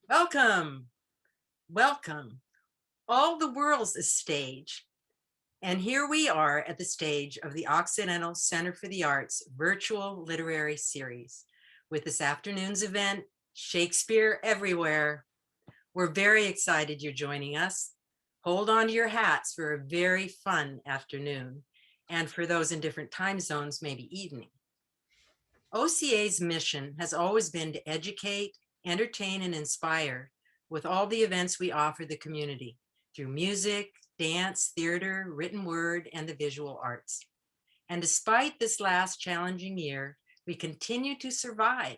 Welcome, welcome. All the world's a stage. And here we are at the stage of the Occidental Center for the Arts virtual literary series with this afternoon's event, Shakespeare Everywhere. We're very excited you're joining us. Hold on to your hats for a very fun afternoon. And for those in different time zones, maybe evening. OCA's mission has always been to educate, entertain, and inspire with all the events we offer the community through music, dance, theater, written word, and the visual arts. And despite this last challenging year, we continue to survive,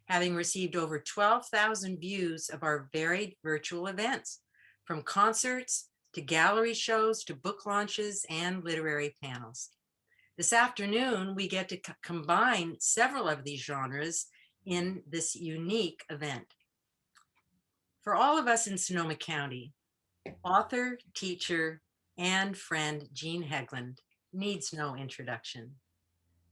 having received over 12,000 views of our varied virtual events, from concerts to gallery shows to book launches and literary panels. This afternoon, we get to combine several of these genres in this unique event. For all of us in Sonoma County, author, teacher, and friend Jean Hegland needs no introduction.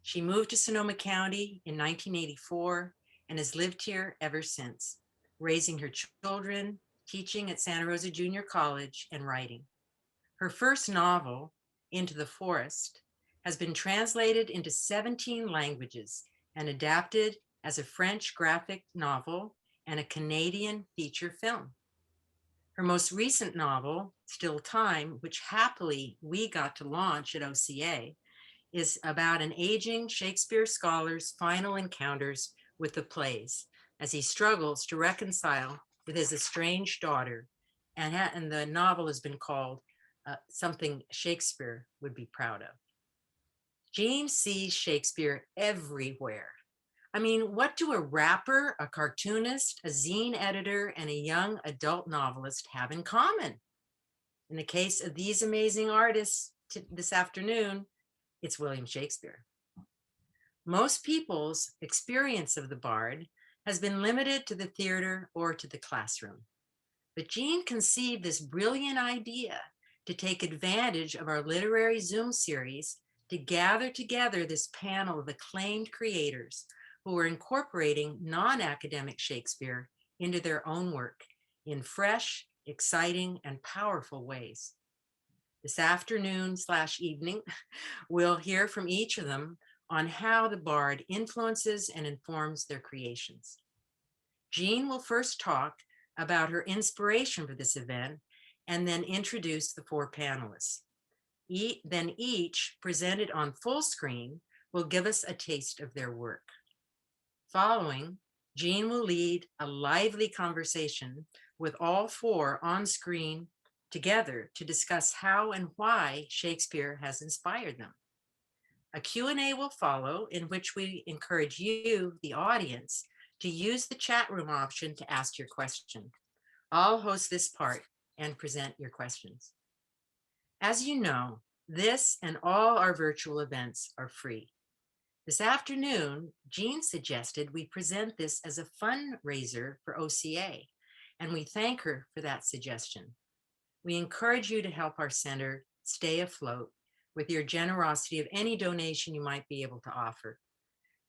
She moved to Sonoma County in 1984 and has lived here ever since, raising her children, teaching at Santa Rosa Junior College, and writing. Her first novel, Into the Forest, has been translated into 17 languages and adapted as a French graphic novel and a Canadian feature film. Her most recent novel, Still Time, which happily we got to launch at OCA, is about an aging Shakespeare scholar's final encounters with the plays as he struggles to reconcile with his estranged daughter. And the novel has been called something Shakespeare would be proud of. Jean sees Shakespeare everywhere. I mean, what do a rapper, a cartoonist, a zine editor, and a young adult novelist have in common? In the case of these amazing artists this afternoon, it's William Shakespeare. Most people's experience of the bard has been limited to the theater or to the classroom. But Jean conceived this brilliant idea to take advantage of our literary Zoom series to gather together this panel of acclaimed creators who are incorporating non-academic Shakespeare into their own work in fresh, exciting, and powerful ways. This afternoon/evening, we'll hear from each of them on how the bard influences and informs their creations. Jean will first talk about her inspiration for this event and then introduce the four panelists. Then each, presented on full screen, will give us a taste of their work. Following, Jean will lead a lively conversation with all four on screen together to discuss how and why Shakespeare has inspired them. A Q&A will follow in which we encourage you, the audience, to use the chat room option to ask your question. I'll host this part and present your questions. As you know, this and all our virtual events are free. This afternoon, Jean suggested we present this as a fundraiser for OCA, and we thank her for that suggestion. We encourage you to help our center stay afloat with your generosity of any donation you might be able to offer.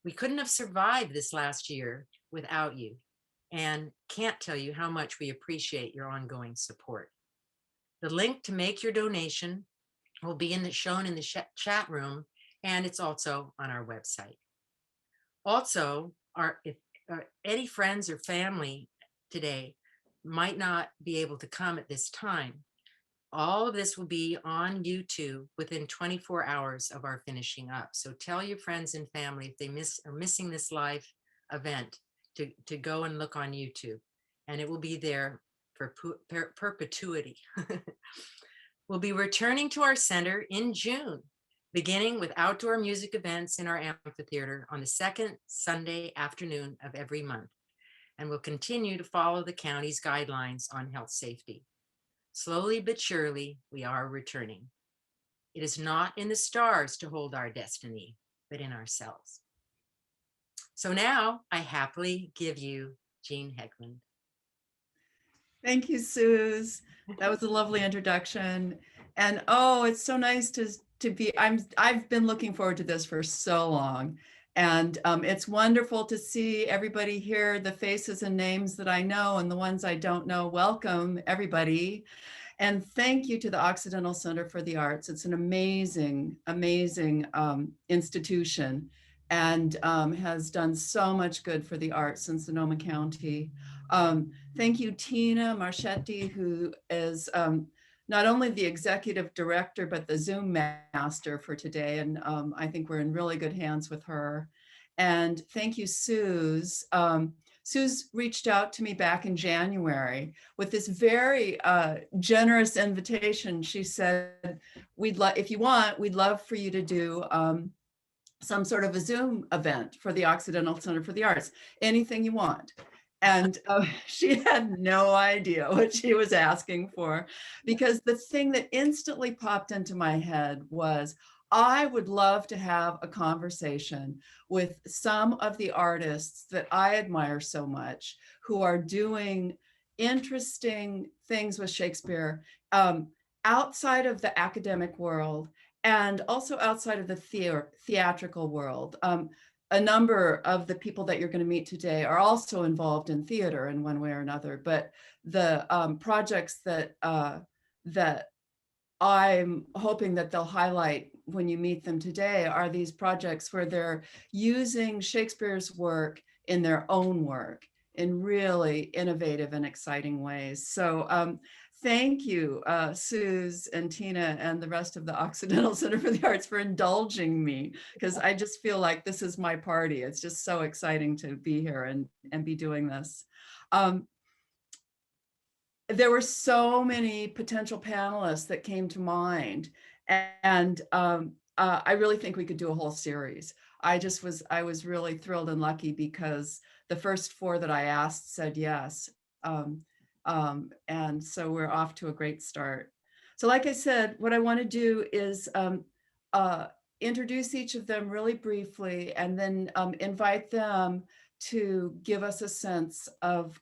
We couldn't have survived this last year without you, and can't tell you how much we appreciate your ongoing support. The link to make your donation will be shown in the chat room, and it's also on our website. Also, if any friends or family today might not be able to come at this time, all of this will be on YouTube within 24 hours of our finishing up. So tell your friends and family if they are missing this live event to go and look on YouTube, and it will be there for perpetuity. We'll be returning to our center in June, beginning with outdoor music events in our amphitheater on the second Sunday afternoon of every month, and we'll continue to follow the county's guidelines on health safety. Slowly but surely, we are returning. It is not in the stars to hold our destiny, but in ourselves. So now I happily give you Jean Hegland. Thank you, Suze. That was a lovely introduction. And oh, it's so nice to be, I've been looking forward to this for so long. And it's wonderful to see everybody here, the faces and names that I know and the ones I don't know. Welcome, everybody. And thank you to the Occidental Center for the Arts. It's an amazing, amazing institution and has done so much good for the arts in Sonoma County. Thank you, Tina Marchetti, who is not only the executive director, but the Zoom master for today. And I think we're in really good hands with her. And thank you, Suze. Suze reached out to me back in January with this very generous invitation. She said, if you want, we'd love for you to do some sort of a Zoom event for the Occidental Center for the Arts, anything you want. And she had no idea what she was asking for, because the thing that instantly popped into my head was, I would love to have a conversation with some of the artists that I admire so much, who are doing interesting things with Shakespeare outside of the academic world and also outside of the theatrical world. A number of the people that you're going to meet today are also involved in theater in one way or another, but the projects that I'm hoping that they'll highlight when you meet them today are these projects where they're using Shakespeare's work in their own work in really innovative and exciting ways. So thank you, Suze and Tina and the rest of the Occidental Center for the Arts for indulging me, because I just feel like this is my party. It's just so exciting to be here and be doing this. There were so many potential panelists that came to mind, and I really think we could do a whole series. I was really thrilled and lucky because the first 4 that I asked said yes. And so we're off to a great start. So like I said, what I want to do is introduce each of them really briefly, and then invite them to give us a sense of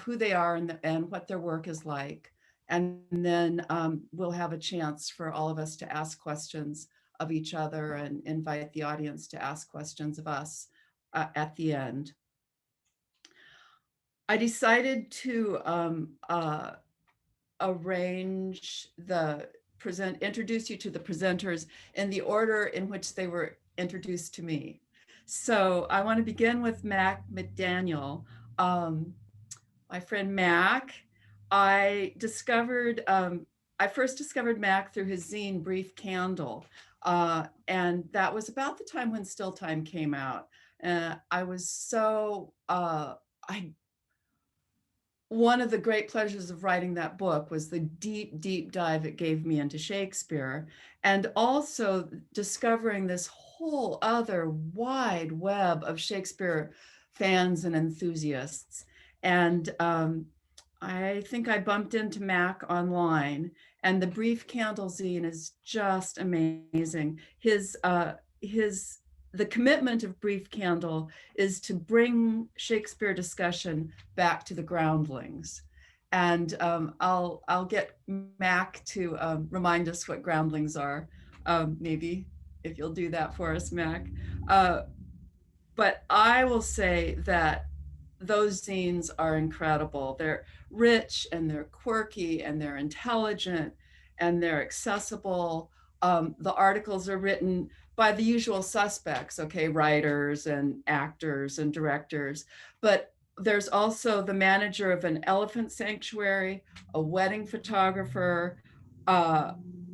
who they are and what their work is like. And then we'll have a chance for all of us to ask questions of each other and invite the audience to ask questions of us at the end. I decided to introduce you to the presenters in the order in which they were introduced to me. So I want to begin with MacDaniel. My friend Mac, I first discovered Mac through his zine, Brief Candle. And that was about the time when Still Time came out. I was so, one of the great pleasures of writing that book was the deep, deep dive it gave me into Shakespeare, and also discovering this whole other wide web of Shakespeare fans and enthusiasts. And I think I bumped into Mac online, and the Brief Candle zine is just amazing. The commitment of Brief Candle is to bring Shakespeare discussion back to the groundlings. And I'll get Mac to remind us what groundlings are, maybe, if you'll do that for us, Mac. But I will say that those zines are incredible. They're rich and they're quirky and they're intelligent and they're accessible. The articles are written by the usual suspects, okay, writers and actors and directors, but there's also the manager of an elephant sanctuary, a wedding photographer,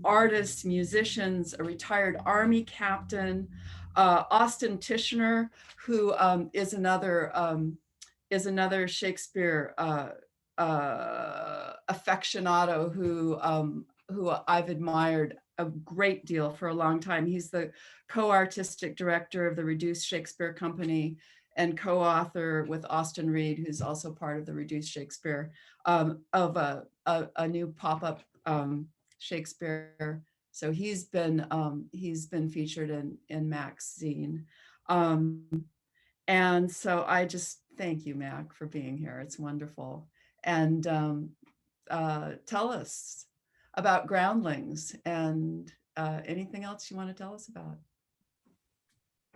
artists, musicians, a retired Army captain, Austin Tishner, who is another Shakespeare aficionado who I've admired a great deal for a long time. He's the co-artistic director of the Reduced Shakespeare Company and co-author with Austin Reed, who's also part of the Reduced Shakespeare, of a new pop-up Shakespeare. So he's been featured in Mac's zine. And so I just thank you, Mac, for being here. It's wonderful. And tell us about groundlings and anything else you want to tell us about.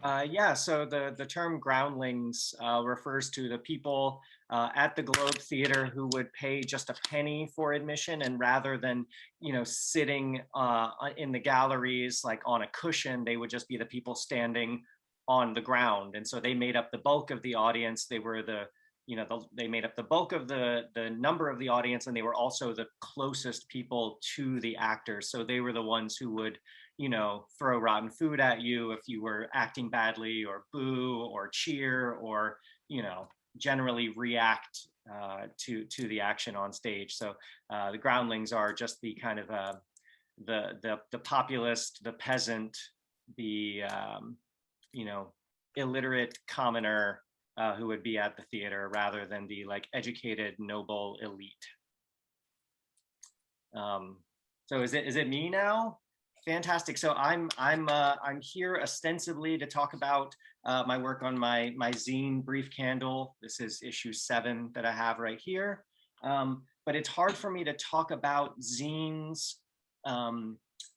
Yeah, so the term groundlings refers to the people at the Globe Theater who would pay just a penny for admission, and rather than, sitting in the galleries like on a cushion, they would just be the people standing on the ground. And so they made up the bulk of the audience. They were they made up the bulk of the number of the audience, and they were also the closest people to the actors. So they were the ones who would throw rotten food at you if you were acting badly, or boo, or cheer, or, generally react to the action on stage. So the groundlings are just the kind of the populist, the peasant, the illiterate commoner who would be at the theater, rather than the like educated noble elite. So is it me now? Fantastic. So I'm here ostensibly to talk about my work on my zine Brief Candle. This is issue 7 that I have right here. But it's hard for me to talk about zines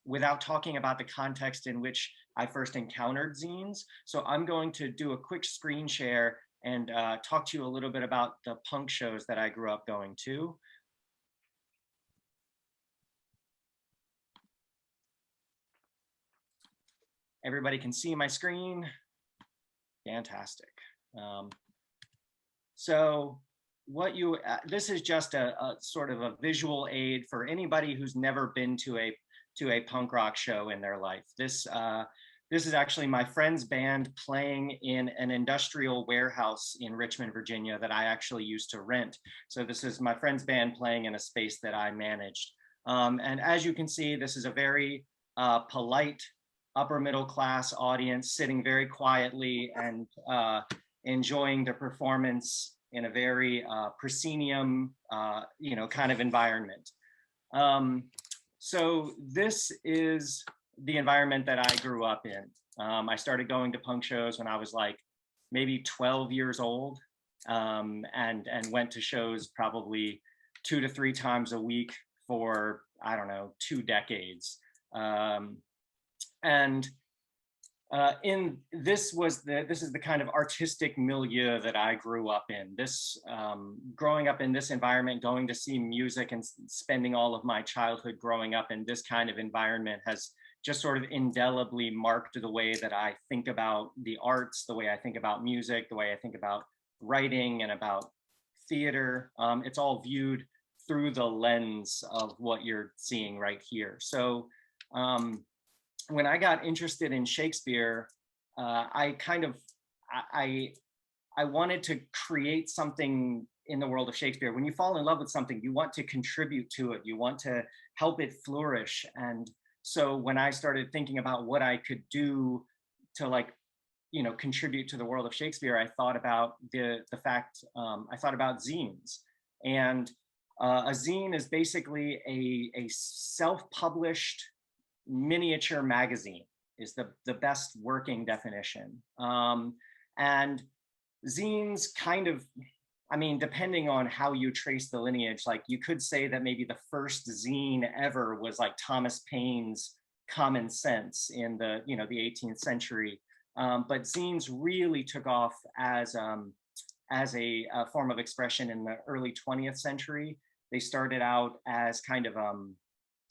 without talking about the context in which I first encountered zines. So I'm going to do a quick screen share and talk to you a little bit about the punk shows that I grew up going to. Everybody can see my screen. Fantastic. So this is just a sort of a visual aid for anybody who's never been to a punk rock show in their life. This is actually my friend's band playing in an industrial warehouse in Richmond, Virginia, that I actually used to rent. So this is my friend's band playing in a space that I managed. And as you can see, this is a very polite, upper middle class audience sitting very quietly and enjoying the performance in a very proscenium, kind of environment. So this is the environment that I grew up in. I started going to punk shows when I was like maybe 12 years old, and went to shows probably 2 to 3 times a week for, I don't know, 2 decades. And this is the kind of artistic milieu that I grew up in. Growing up in this environment, going to see music and spending all of my childhood growing up in this kind of environment has just sort of indelibly marked the way that I think about the arts, the way I think about music, the way I think about writing and about theater. It's all viewed through the lens of what you're seeing right here. So when I got interested in Shakespeare, I wanted to create something in the world of Shakespeare. When you fall in love with something, you want to contribute to it. You want to help it flourish. And so when I started thinking about what I could do to contribute to the world of Shakespeare, I thought about I thought about zines. And a zine is basically a self-published miniature magazine is the best working definition. And zines kind of, depending on how you trace the lineage, like you could say that maybe the first zine ever was like Thomas Paine's Common Sense in the 18th century. But zines really took off as a form of expression in the early 20th century. They started out as kind of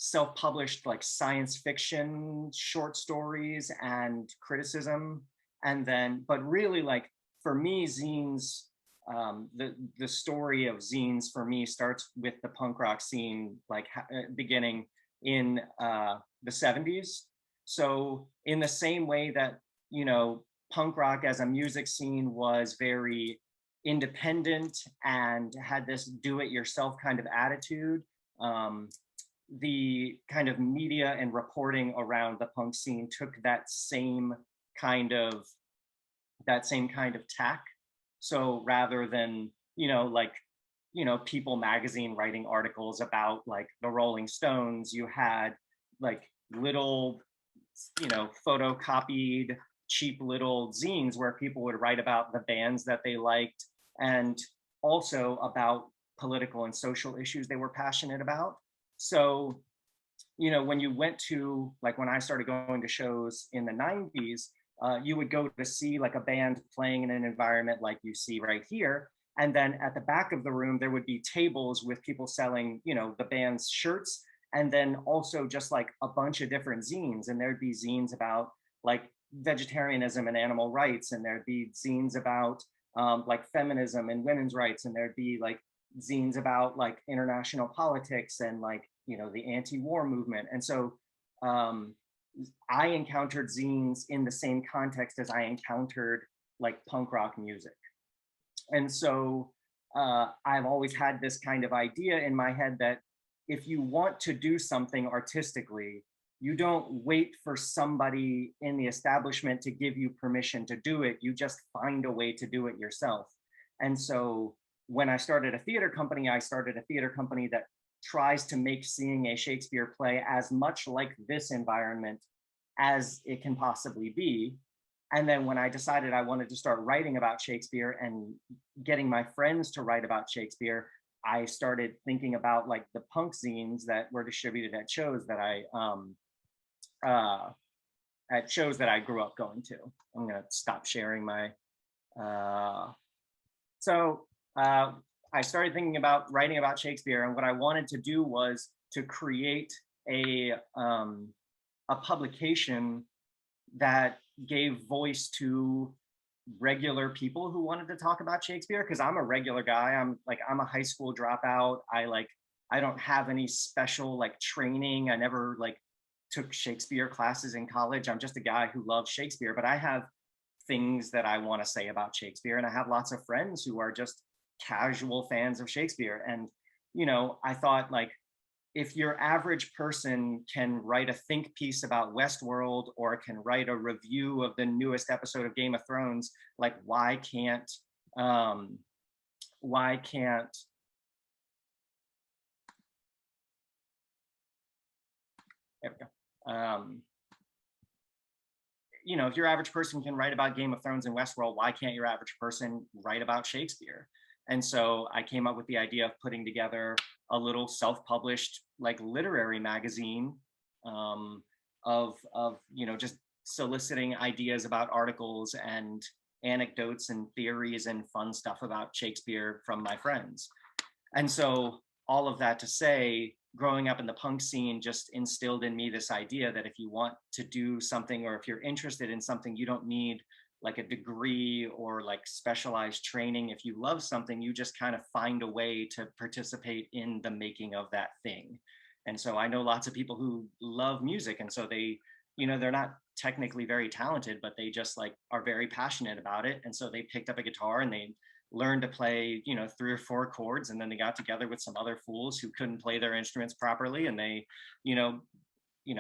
self-published like science fiction short stories and criticism, and then but really, like, for me, zines, the story of zines for me starts with the punk rock scene, like beginning in the 70s. So in the same way that punk rock as a music scene was very independent and had this do-it-yourself kind of attitude, the kind of media and reporting around the punk scene took that same kind of tack. So rather than People magazine writing articles about like the Rolling Stones, you had like little photocopied cheap little zines where people would write about the bands that they liked, and also about political and social issues they were passionate about. So, when you went to, like, when I started going to shows in the 90s, you would go to see like a band playing in an environment like you see right here. And then at the back of the room, there would be tables with people selling, you know, the band's shirts, and then also just like a bunch of different zines. And there'd be zines about like vegetarianism and animal rights, and there'd be zines about like feminism and women's rights, and there'd be like zines about like international politics and like, you know, the anti-war movement. And so I encountered zines in the same context as I encountered like punk rock music. And so I've always had this kind of idea in my head that if you want to do something artistically, you don't wait for somebody in the establishment to give you permission to do it. You just find a way to do it yourself. And so when I started a theater company, I started a theater company that tries to make seeing a Shakespeare play as much like this environment as it can possibly be. And then when I decided I wanted to start writing about Shakespeare and getting my friends to write about Shakespeare, I started thinking about like the punk zines that were distributed at shows that I grew up going to. I'm gonna stop sharing my. I started thinking about writing about Shakespeare, and what I wanted to do was to create a publication that gave voice to regular people who wanted to talk about Shakespeare, because I'm a regular guy. I'm a high school dropout. I don't have any special like training. I never like took Shakespeare classes in college. I'm just a guy who loves Shakespeare, but I have things that I want to say about Shakespeare, and I have lots of friends who are just casual fans of Shakespeare. And you know, I thought like, if your average person can write a think piece about Westworld or can write a review of the newest episode of Game of Thrones, like why can't there we go. You know, if your average person can write about Game of Thrones and Westworld, why can't your average person write about Shakespeare? And so I came up with the idea of putting together a little self-published like literary magazine of you know, just soliciting ideas about articles and anecdotes and theories and fun stuff about Shakespeare from my friends. And so all of that to say, growing up in the punk scene just instilled in me this idea that if you want to do something, or if you're interested in something, you don't need like a degree or like specialized training. If you love something, you just kind of find a way to participate in the making of that thing. And so I know lots of people who love music, and so they, you know, they're not technically very talented, but they just like are very passionate about it. And so they picked up a guitar and they learned to play, you know, 3 or 4 chords, and then they got together with some other fools who couldn't play their instruments properly, and they, you know,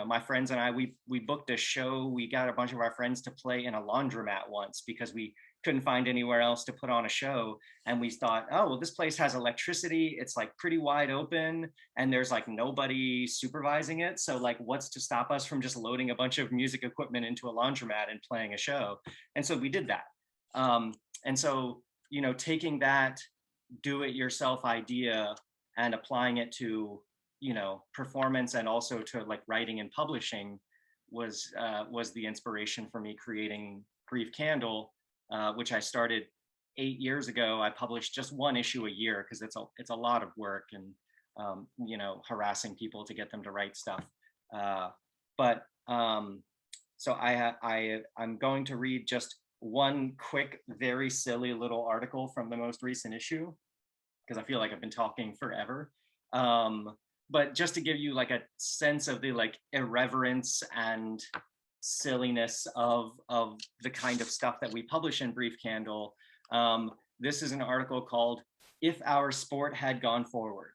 my friends and I, we booked a show. We got a bunch of our friends to play in a laundromat once because we couldn't find anywhere else to put on a show. And we thought, oh, well, this place has electricity. It's like pretty wide open and there's like nobody supervising it. So like, what's to stop us from just loading a bunch of music equipment into a laundromat and playing a show? And so we did that. And so, you know, taking that do-it-yourself idea and applying it to, you know, performance and also to like writing and publishing was the inspiration for me creating Brief Candle, which I started 8 years ago. I published just 1 issue a year because it's a lot of work and you know, harassing people to get them to write stuff. So I'm going to read just one quick, very silly little article from the most recent issue because I feel like I've been talking forever. But just to give you like a sense of the like irreverence and silliness of the kind of stuff that we publish in Brief Candle, this is an article called "If Our Sport Had Gone Forward."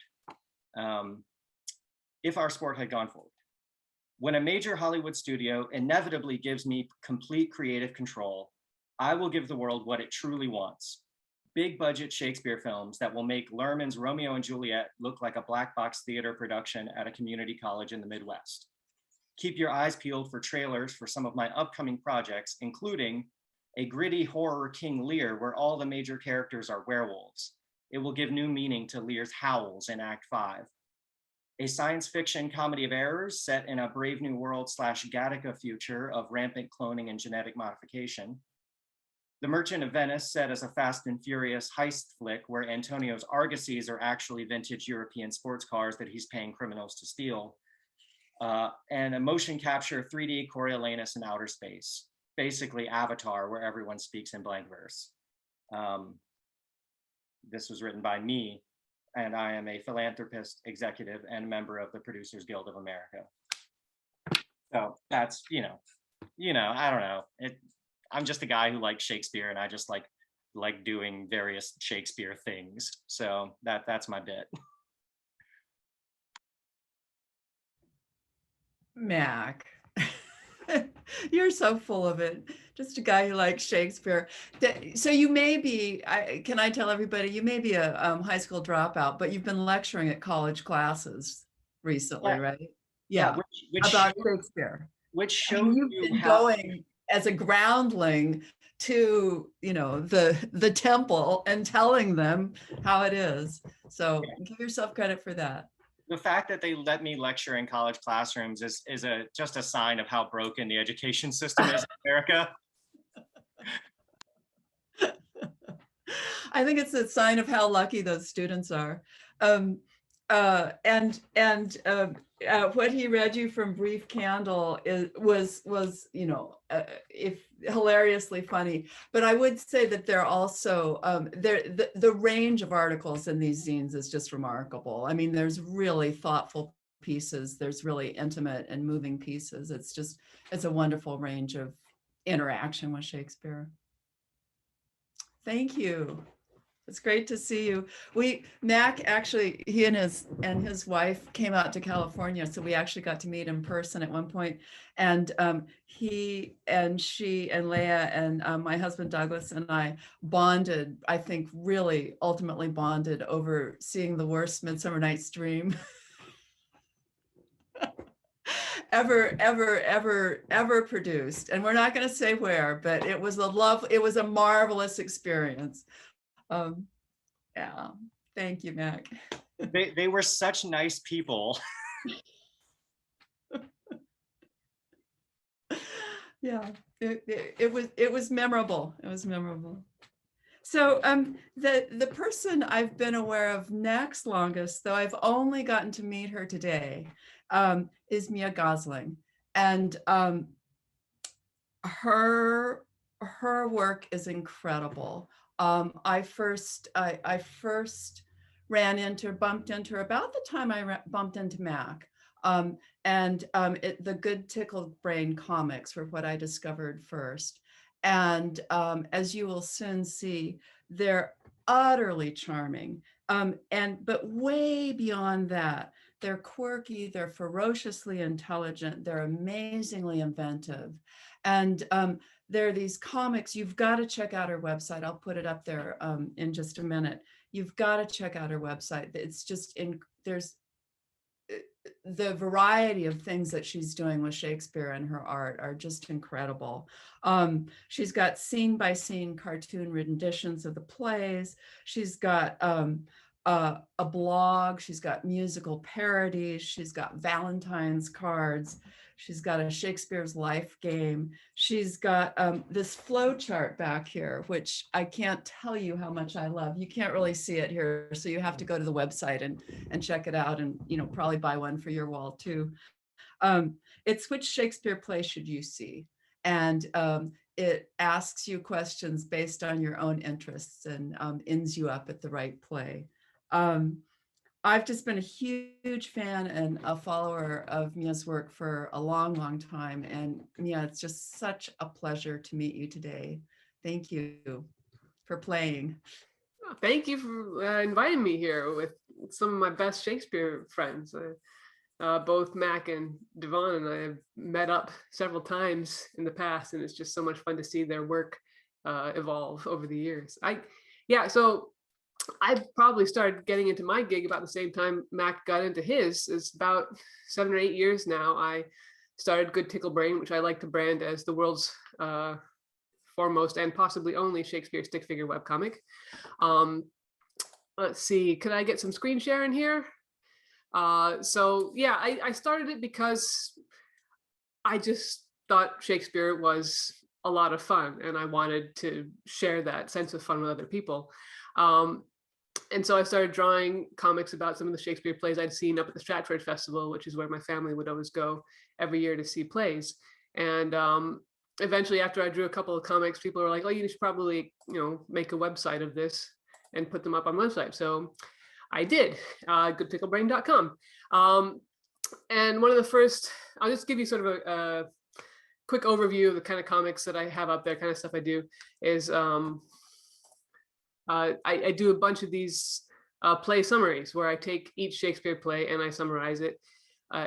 If our sport had gone forward. When a major Hollywood studio inevitably gives me complete creative control, I will give the world what it truly wants. Big budget Shakespeare films that will make Luhrmann's Romeo and Juliet look like a black box theater production at a community college in the Midwest. Keep your eyes peeled for trailers for some of my upcoming projects, including a gritty horror King Lear where all the major characters are werewolves. It will give new meaning to Lear's howls in Act 5. a science fiction comedy of errors set in a Brave New World / Gattaca future of rampant cloning and genetic modification. The Merchant of Venice, set as a Fast and Furious heist flick where Antonio's argosies are actually vintage European sports cars that he's paying criminals to steal. And a motion capture 3D Coriolanus in outer space, basically Avatar, where everyone speaks in blank verse. This was written by me, and I am a philanthropist, executive, and member of the Producers Guild of America. So that's, I don't know. I'm just a guy who likes Shakespeare, and I just like doing various Shakespeare things. So that's my bit. Mac, you're so full of it. Just a guy who likes Shakespeare. So you may be, can I tell everybody, you may be a high school dropout, but you've been lecturing at college classes recently, Yeah. right? Yeah, which about Shakespeare. Which shows you've you been how going as a groundling to, the temple and telling them how it is. So give yourself credit for that. the fact that they let me lecture in college classrooms is just a sign of how broken the education system is in America. I think it's a sign of how lucky those students are. What he read you from Brief Candle was if hilariously funny. But I would say that they're also the range of articles in these zines is just remarkable. I mean, there's really thoughtful pieces. There's really intimate and moving pieces. It's a wonderful range of interaction with Shakespeare. Thank you. It's great to see you. Mac actually, he and his wife came out to California, so we actually got to meet in person at one point. And he and she and Leah and my husband Douglas and I bonded, I think really ultimately bonded over seeing the worst Midsummer Night's Dream ever produced. And we're not going to say where, but it was a marvelous experience. Yeah, thank you, Mac. They were such nice people. Yeah, it was memorable. It was memorable. So the person I've been aware of next longest, though I've only gotten to meet her today, is Mya Gosling, and her work is incredible. I first bumped into her about the time I bumped into Mac. The Good Tickled Brain comics were what I discovered first. And as you will soon see, they're utterly charming. But way beyond that, they're quirky, they're ferociously intelligent, they're amazingly inventive. And there are these comics. You've got to check out her website. I'll put it up there in just a minute. You've got to check out her website. It's just there's the variety of things that she's doing with Shakespeare and her art are just incredible. She's got scene by scene cartoon renditions of the plays. She's got a blog. She's got musical parodies. She's got Valentine's cards. She's got a Shakespeare's Life game. She's got this flow chart back here, which I can't tell you how much I love. You can't really see it here, so you have to go to the website and check it out, and probably buy one for your wall too. It's which Shakespeare play should you see, and it asks you questions based on your own interests and ends you up at the right play. I've just been a huge fan and a follower of Mya's work for a long, long time. And Mya, it's just such a pleasure to meet you today. Thank you for playing. Thank you for inviting me here with some of my best Shakespeare friends. Both Mac and Devon and I have met up several times in the past, and it's just so much fun to see their work evolve over the years. So I probably started getting into my gig about the same time Mac got into his. It's about 7 or 8 years now. I started Good Tickle Brain, which I like to brand as the world's foremost and possibly only Shakespeare stick figure webcomic. Let's see, could I get some screen share in here? So yeah, I started it because I just thought Shakespeare was a lot of fun, and I wanted to share that sense of fun with other people. And so I started drawing comics about some of the Shakespeare plays I'd seen up at the Stratford Festival, which is where my family would always go every year to see plays. And eventually, after I drew a couple of comics, people were like, "Oh, you should probably, make a website of this and put them up on website." So I did, goodpicklebrain.com. And one of the first, I'll just give you sort of a quick overview of the kind of comics that I have up there, kind of stuff I do is I do a bunch of these play summaries where I take each Shakespeare play and I summarize it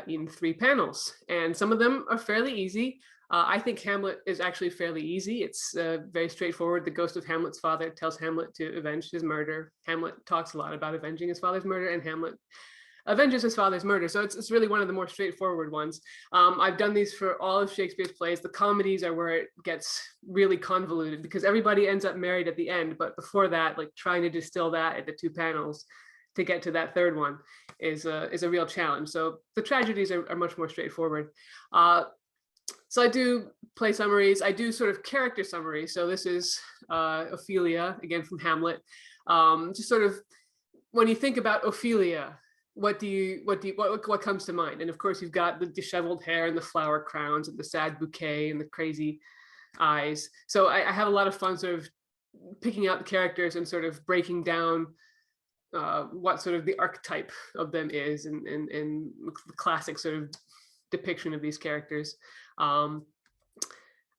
in 3 panels. And some of them are fairly easy. I think Hamlet is actually fairly easy. It's very straightforward. The ghost of Hamlet's father tells Hamlet to avenge his murder. Hamlet talks a lot about avenging his father's murder, and Hamlet avenges his father's murder. So it's really one of the more straightforward ones. I've done these for all of Shakespeare's plays. The comedies are where it gets really convoluted because everybody ends up married at the end. But before that, like trying to distill that into 2 panels to get to that third one is a real challenge. So the tragedies are much more straightforward. So I do play summaries. I do sort of character summaries. So this is Ophelia, again from Hamlet. Just sort of when you think about Ophelia, what comes to mind? And of course, you've got the disheveled hair and the flower crowns and the sad bouquet and the crazy eyes. So I have a lot of fun sort of picking out the characters and sort of breaking down what sort of the archetype of them is and the classic sort of depiction of these characters.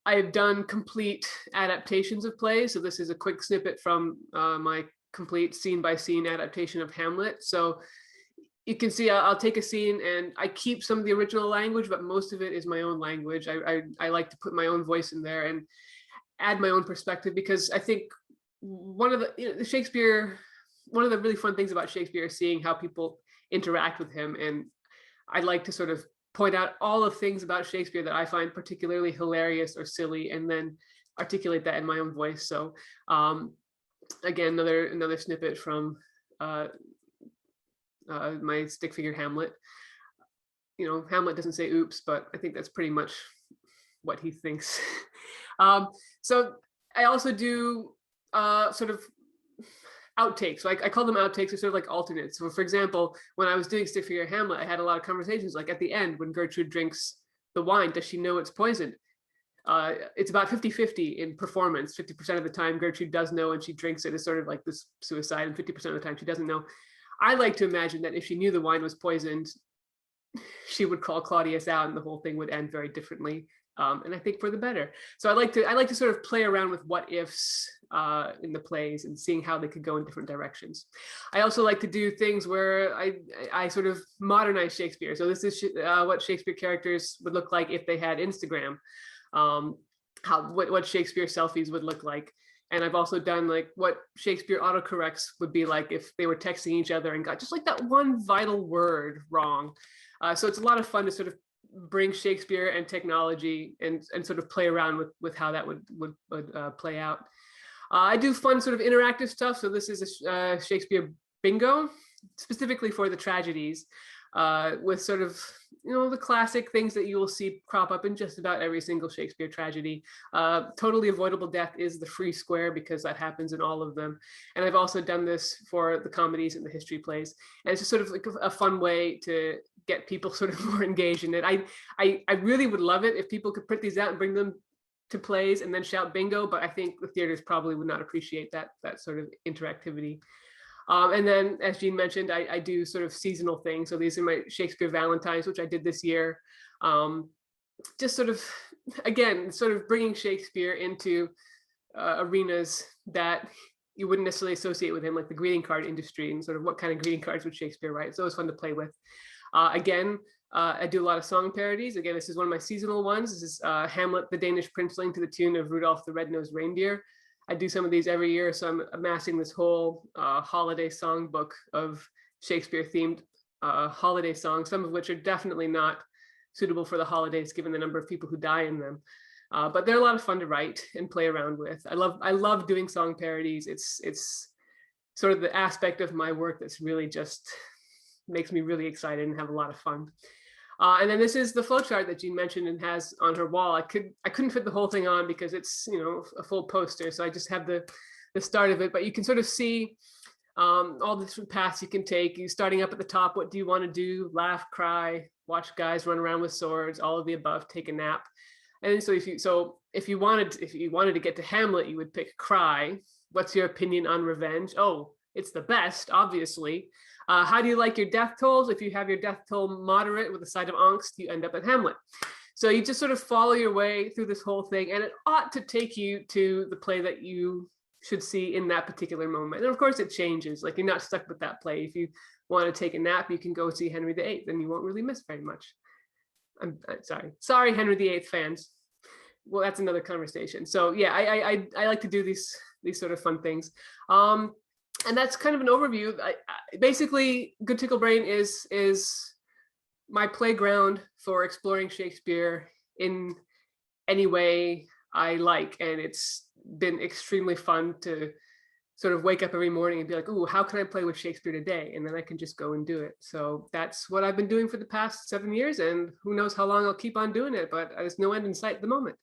I've done complete adaptations of plays. So this is a quick snippet from my complete scene by scene adaptation of Hamlet. So you can see I'll take a scene and I keep some of the original language, but most of it is my own language. I like to put my own voice in there and add my own perspective, because I think one of the Shakespeare, one of the really fun things about Shakespeare is seeing how people interact with him. And I like to sort of point out all the things about Shakespeare that I find particularly hilarious or silly, and then articulate that in my own voice. So again, another snippet from my stick figure Hamlet. Hamlet doesn't say oops, but I think that's pretty much what he thinks. So I also do sort of outtakes. So I call them outtakes. They're sort of like alternates. So for example, when I was doing stick figure Hamlet, I had a lot of conversations, like at the end when Gertrude drinks the wine, does she know it's poisoned? It's about 50-50 in performance. 50% of the time Gertrude does know and she drinks it as sort of like this suicide, and 50% of the time she doesn't know. I like to imagine that if she knew the wine was poisoned, she would call Claudius out and the whole thing would end very differently. And I think for the better. So I like to sort of play around with what ifs in the plays and seeing how they could go in different directions. I also like to do things where I sort of modernize Shakespeare. So this is what Shakespeare characters would look like if they had Instagram, what Shakespeare selfies would look like. And I've also done like what Shakespeare autocorrects would be like if they were texting each other and got just like that one vital word wrong. So it's a lot of fun to sort of bring Shakespeare and technology and sort of play around with how that would play out. I do fun sort of interactive stuff. So this is a Shakespeare bingo, specifically for the tragedies, with sort of the classic things that you will see crop up in just about every single Shakespeare tragedy. Totally avoidable death is the free square because that happens in all of them. And I've also done this for the comedies and the history plays. And it's just sort of like a fun way to get people sort of more engaged in it. I really would love it if people could print these out and bring them to plays and then shout bingo, but I think the theaters probably would not appreciate that sort of interactivity. And then, as Jean mentioned, I do sort of seasonal things. So these are my Shakespeare Valentines, which I did this year. Just sort of, again, sort of bringing Shakespeare into arenas that you wouldn't necessarily associate with him, like the greeting card industry and sort of what kind of greeting cards would Shakespeare write. So it was fun to play with. Again, I do a lot of song parodies. Again, this is one of my seasonal ones. This is Hamlet, the Danish princeling, to the tune of Rudolph the Red-Nosed Reindeer. I do some of these every year, so I'm amassing this whole holiday songbook of Shakespeare-themed holiday songs, some of which are definitely not suitable for the holidays, given the number of people who die in them. But they're a lot of fun to write and play around with. I love doing song parodies. It's sort of the aspect of my work that's really just makes me really excited and have a lot of fun. And then this is the flowchart that Jean mentioned and has on her wall. I couldn't fit the whole thing on because it's, you know, a full poster. So I just have the start of it, but you can sort of see all the different paths you can take. You starting up at the top, what do you want to do? Laugh, cry, watch guys run around with swords, all of the above, take a nap. And so if you wanted to get to Hamlet, you would pick cry. What's your opinion on revenge? Oh, it's the best, obviously. How do you like your death tolls? If you have your death toll moderate with a side of angst, you end up at Hamlet. So you just sort of follow your way through this whole thing, and it ought to take you to the play that you should see in that particular moment. And of course it changes, like you're not stuck with that play. If you want to take a nap, you can go see Henry VIII and you won't really miss very much. I'm sorry, Henry VIII fans. Well, that's another conversation. So yeah, I like to do these sort of fun things. And that's kind of an overview. Basically, Good Tickle Brain is my playground for exploring Shakespeare in any way I like. And it's been extremely fun to sort of wake up every morning and be like, ooh, how can I play with Shakespeare today? And then I can just go and do it. So that's what I've been doing for the past 7 years. And who knows how long I'll keep on doing it, but there's no end in sight at the moment.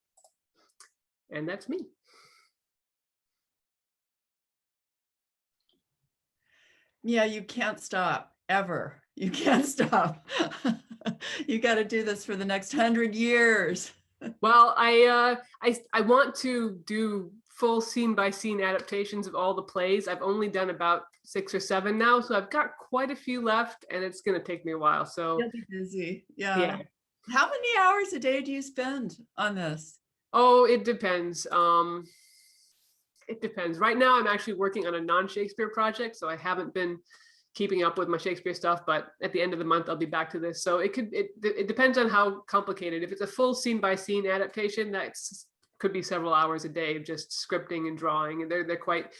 And that's me. Yeah, you can't stop ever. You can't stop. You got to do this for the next 100 years. Well, I want to do full scene by scene adaptations of all the plays. I've only done about 6 or 7 now, so I've got quite a few left, and it's going to take me a while. So you'll be busy. Yeah. Yeah. How many hours a day do you spend on this? Oh, it depends. It depends. Right now, I'm actually working on a non-Shakespeare project, so I haven't been keeping up with my Shakespeare stuff, but at the end of the month, I'll be back to this. So it depends on how complicated. If it's a full scene by scene adaptation, could be several hours a day of just scripting and drawing, and they're quite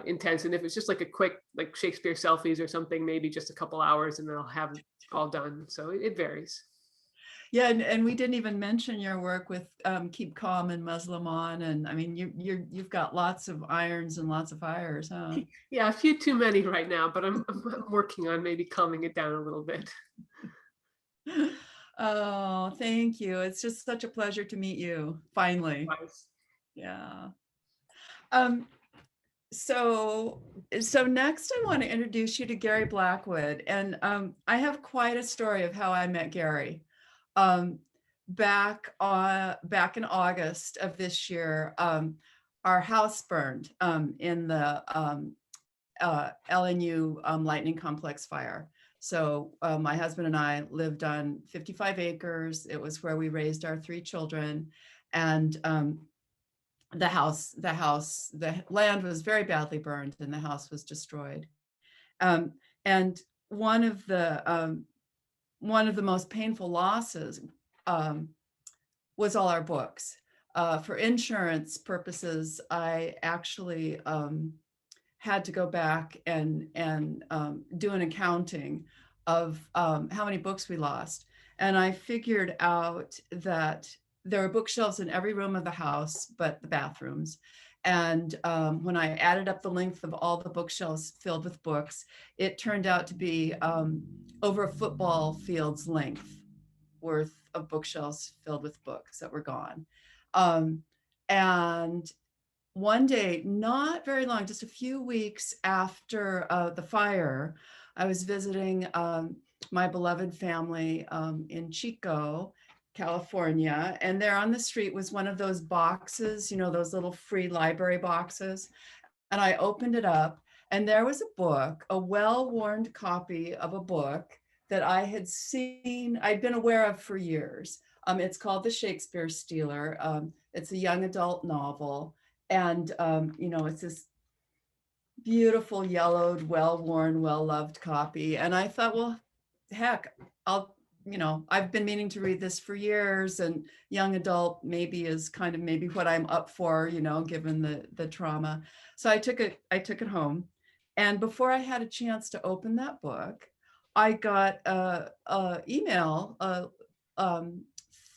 intense. And if it's just like a quick, like Shakespeare selfies or something, maybe just a couple hours and then I'll have it all done. So it varies. Yeah, and we didn't even mention your work with Keep Calm and Muslim On, and I mean you've got lots of irons and lots of fires, huh? Yeah, a few too many right now, but I'm working on maybe calming it down a little bit. Oh, thank you. It's just such a pleasure to meet you finally. Nice. Yeah. So next I want to introduce you to Gary Blackwood, and I have quite a story of how I met Gary. Back in August of this year, our house burned in the LNU lightning complex fire. So my husband and I lived on 55 acres. It was where we raised our 3 children, and the land was very badly burned, and the house was destroyed. And one of the most painful losses was all our books. For insurance purposes, I actually had to go back and do an accounting of how many books we lost. And I figured out that there were bookshelves in every room of the house but the bathrooms. And when I added up the length of all the bookshelves filled with books, it turned out to be over a football field's length worth of bookshelves filled with books that were gone. And one day, not very long, just a few weeks after the fire, I was visiting my beloved family in Chico, California, and there on the street was one of those boxes, you know, those little free library boxes. And I opened it up, and there was a book, a well-worn copy of a book that I had seen, I'd been aware of for years. It's called The Shakespeare Stealer. It's a young adult novel. And, you know, it's this beautiful, yellowed, well-worn, well-loved copy. And I thought, well, heck, I've been meaning to read this for years, and young adult maybe is kind of maybe what I'm up for, you know, given the trauma. So I took it home. And before I had a chance to open that book, I got a email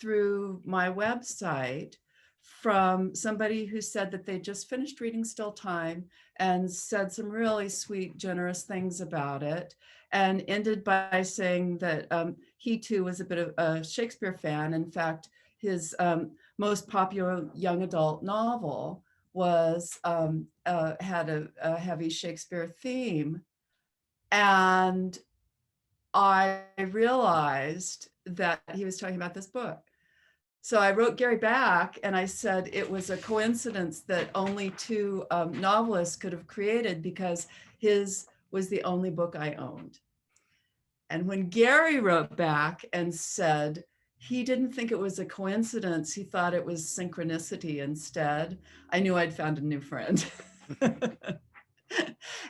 through my website from somebody who said that they just finished reading Still Time, and said some really sweet, generous things about it, and ended by saying that he too was a bit of a Shakespeare fan. In fact, his most popular young adult novel was had a heavy Shakespeare theme. And I realized that he was talking about this book. So I wrote Gary back and I said it was a coincidence that only two novelists could have created, because his was the only book I owned. And when Gary wrote back and said he didn't think it was a coincidence, he thought it was synchronicity instead, I knew I'd found a new friend.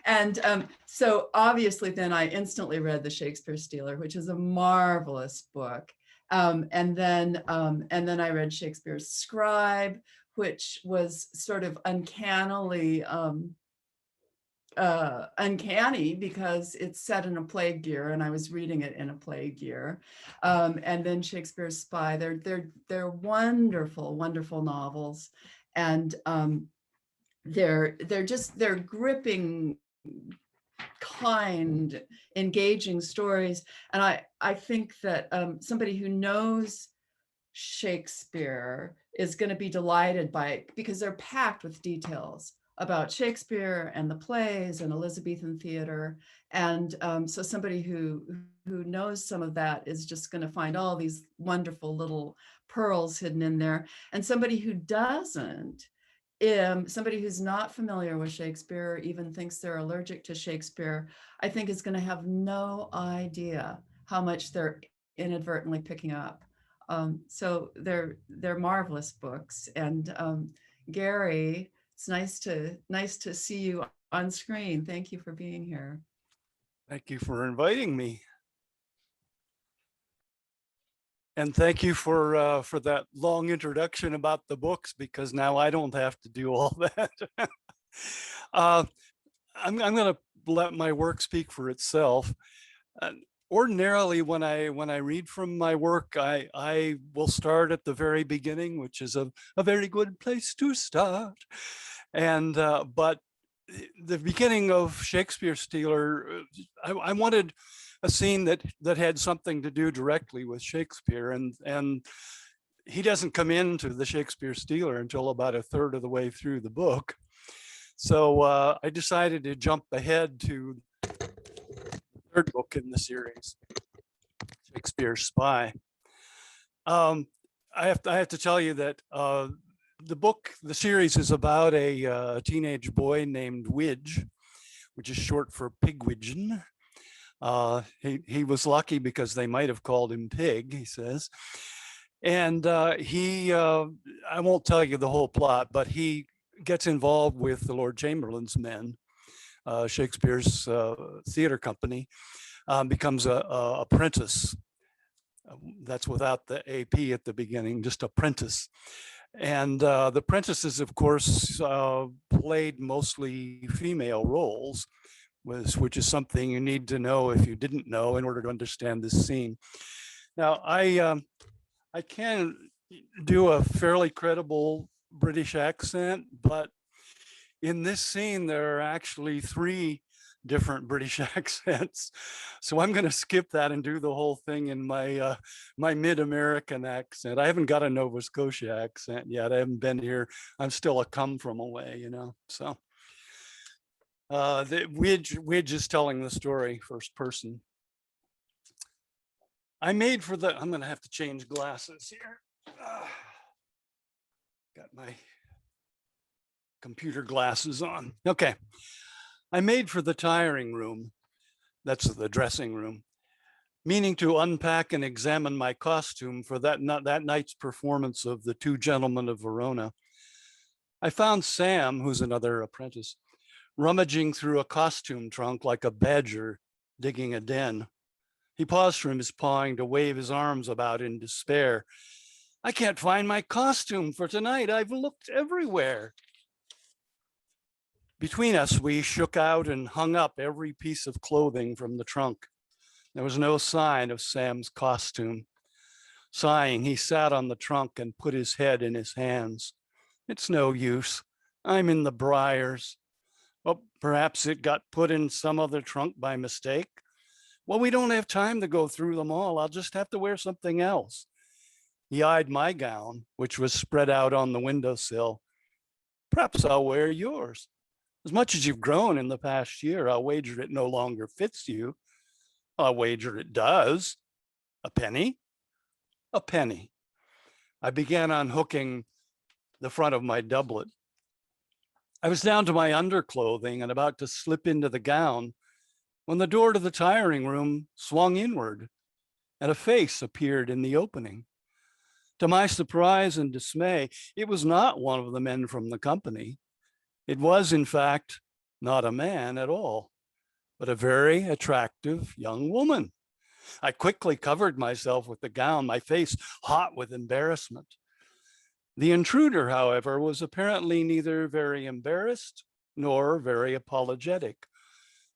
And so obviously then I instantly read The Shakespeare Stealer, which is a marvelous book. And then I read Shakespeare's Scribe, which was sort of uncannily uncanny because it's set in a plague year, and I was reading it in a plague year. And then Shakespeare's Spy. They're wonderful, wonderful novels, and they're gripping, kind, engaging stories. And I think that somebody who knows Shakespeare is going to be delighted by it, because they're packed with details about Shakespeare and the plays and Elizabethan theater. And so somebody who knows some of that is just going to find all these wonderful little pearls hidden in there. And somebody who doesn't, somebody who's not familiar with Shakespeare, even thinks they're allergic to Shakespeare, I think is going to have no idea how much they're inadvertently picking up. So they're marvelous books. And Gary, it's nice to see you on screen. Thank you for being here. Thank you for inviting me. And thank you for that long introduction about the books, because now I don't have to do all that. I'm going to let my work speak for itself. Ordinarily, when I read from my work, I will start at the very beginning, which is a very good place to start. And but the beginning of Shakespeare Stealer, I wanted a scene that had something to do directly with Shakespeare, and he doesn't come into the Shakespeare Stealer until about a third of the way through the book. So I decided to jump ahead to the third book in the series, Shakespeare Spy. I have to tell you that the series is about a teenage boy named Widge, which is short for Pigwidgeon. He was lucky because they might have called him Pig, he says. And I won't tell you the whole plot, but he gets involved with the Lord Chamberlain's men, Shakespeare's theater company, becomes a apprentice. That's without the AP at the beginning, just apprentice. And the apprentices, of course, played mostly female roles, which is something you need to know if you didn't know in order to understand this scene. Now, I can do a fairly credible British accent, but in this scene, there are actually 3 different British accents. So I'm going to skip that and do the whole thing in my my mid-American accent. I haven't got a Nova Scotia accent yet. I haven't been here. I'm still a come from away, you know. So the Widge is telling the story first person. I'm going to have to change glasses here. Got my computer glasses on. Okay. I made for the tiring room, that's the dressing room, meaning to unpack and examine my costume for that night's performance of The Two Gentlemen of Verona. I found Sam, who's another apprentice, rummaging through a costume trunk like a badger digging a den. He paused from his pawing to wave his arms about in despair. I can't find my costume for tonight. I've looked everywhere. Between us, we shook out and hung up every piece of clothing from the trunk. There was no sign of Sam's costume. Sighing, he sat on the trunk and put his head in his hands. It's no use. I'm in the briars. Well, perhaps it got put in some other trunk by mistake. Well, we don't have time to go through them all. I'll just have to wear something else. He eyed my gown, which was spread out on the windowsill. Perhaps I'll wear yours. As much as you've grown in the past year, I'll wager it no longer fits you. I'll wager it does. A penny? A penny. I began unhooking the front of my doublet. I was down to my underclothing and about to slip into the gown when the door to the tiring room swung inward and a face appeared in the opening. To my surprise and dismay, it was not one of the men from the company. It was, in fact, not a man at all, but a very attractive young woman. I quickly covered myself with the gown, my face hot with embarrassment. The intruder, however, was apparently neither very embarrassed nor very apologetic.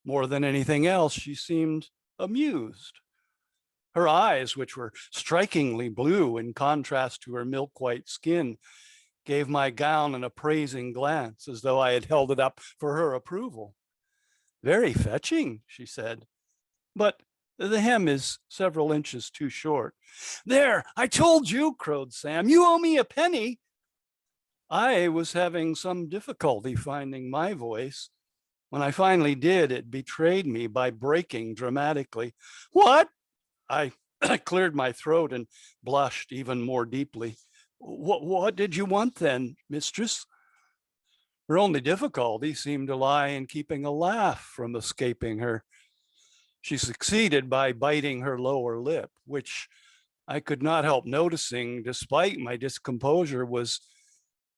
More than anything else, she seemed amused. Her eyes, which were strikingly blue in contrast to her milk-white skin, gave my gown an appraising glance as though I had held it up for her approval. Very fetching, she said, but the hem is several inches too short. There, I told you, crowed Sam, you owe me a penny. I was having some difficulty finding my voice. When I finally did, it betrayed me by breaking dramatically. What? I cleared my throat and blushed even more deeply. What did you want then, mistress? Her only difficulty seemed to lie in keeping a laugh from escaping her. She succeeded by biting her lower lip, which I could not help noticing, despite my discomposure, was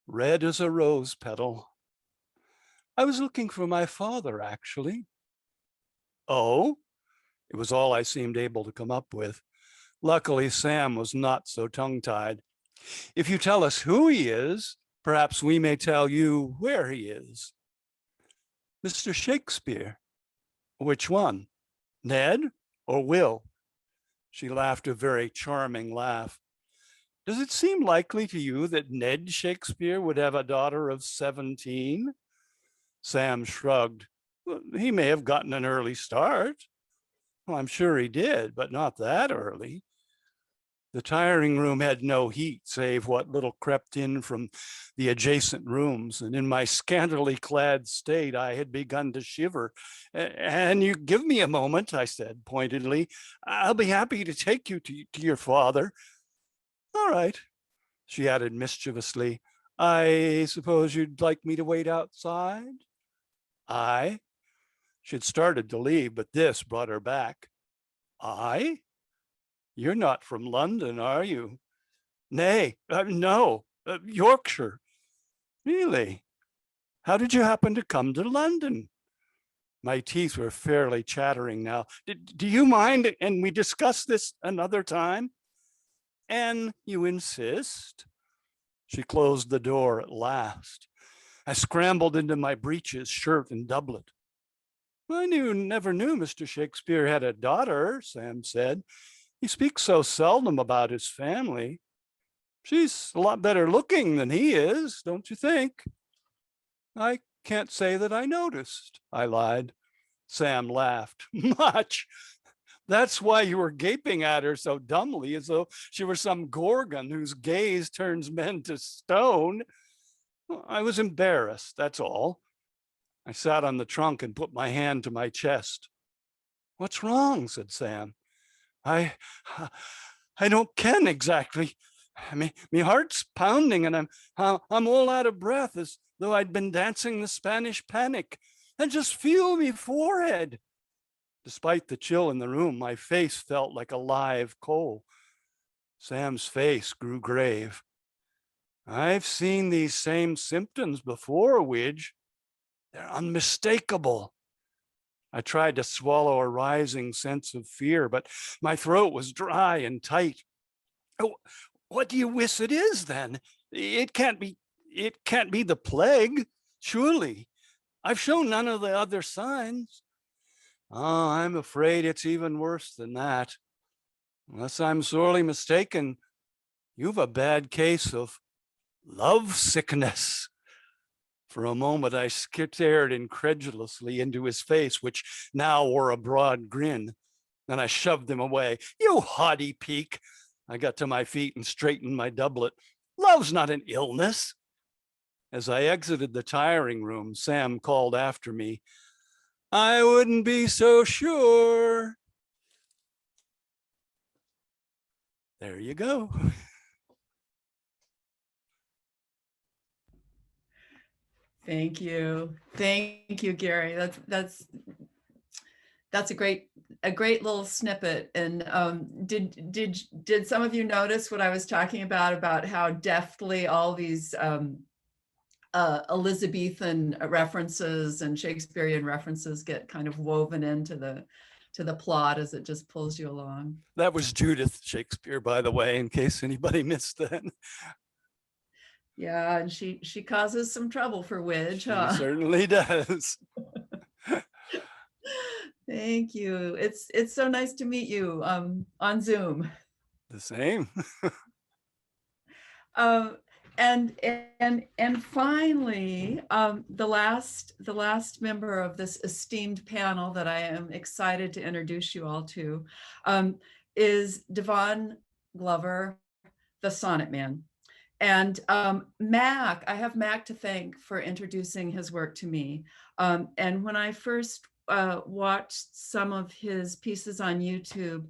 red as a rose petal. I was looking for my father, actually. Oh? It was all I seemed able to come up with. Luckily, Sam was not so tongue-tied. If you tell us who he is, perhaps we may tell you where he is. Mr. Shakespeare. Which one? Ned or Will? She laughed a very charming laugh. Does it seem likely to you that Ned Shakespeare would have a daughter of 17? Sam shrugged. Well, he may have gotten an early start. Well, I'm sure he did, but not that early. The tiring room had no heat, save what little crept in from the adjacent rooms, and in my scantily clad state, I had begun to shiver. And you give me a moment, I said pointedly. I'll be happy to take you to your father. All right, she added mischievously. I suppose you'd like me to wait outside? I? She'd started to leave, but this brought her back. I? You're not from London, are you? Nay, no, Yorkshire. Really? How did you happen to come to London? My teeth were fairly chattering now. Do you mind? And we discuss this another time? And you insist? She closed the door at last. I scrambled into my breeches, shirt, and doublet. I never knew Mr. Shakespeare had a daughter, Sam said. He speaks so seldom about his family. She's a lot better looking than he is, don't you think? I can't say that I noticed, I lied. Sam laughed. Much. That's why you were gaping at her so dumbly, as though she were some gorgon whose gaze turns men to stone. I was embarrassed, that's all. I sat on the trunk and put my hand to my chest. What's wrong? Said Sam. I don't ken exactly. Me heart's pounding and I'm all out of breath, as though I'd been dancing the Spanish panic. And just feel me forehead. Despite the chill in the room, my face felt like a live coal. Sam's face grew grave. I've seen these same symptoms before, Widge. They're unmistakable. I tried to swallow a rising sense of fear, but my throat was dry and tight. Oh, what do you wish it is then? It can't be the plague, surely. I've shown none of the other signs. Oh, I'm afraid it's even worse than that. Unless I'm sorely mistaken, you've a bad case of love sickness. For a moment, I stared incredulously into his face, which now wore a broad grin. Then I shoved him away. You haughty peak. I got to my feet and straightened my doublet. Love's not an illness. As I exited the tiring room, Sam called after me, I wouldn't be so sure. There you go. Thank you. Thank you, Gary. That's a great little snippet. And did some of you notice what I was talking about how deftly all these Elizabethan references and Shakespearean references get kind of woven into the plot as it just pulls you along? That was Judith Shakespeare, by the way, in case anybody missed that. Yeah, and she causes some trouble for Widge, huh? She certainly does. Thank you. It's so nice to meet you on Zoom. The same. And finally, the last member of this esteemed panel that I am excited to introduce you all to is Devon Glover, the Sonnet Man. And Mac, I have Mac to thank for introducing his work to me. And when I first watched some of his pieces on YouTube,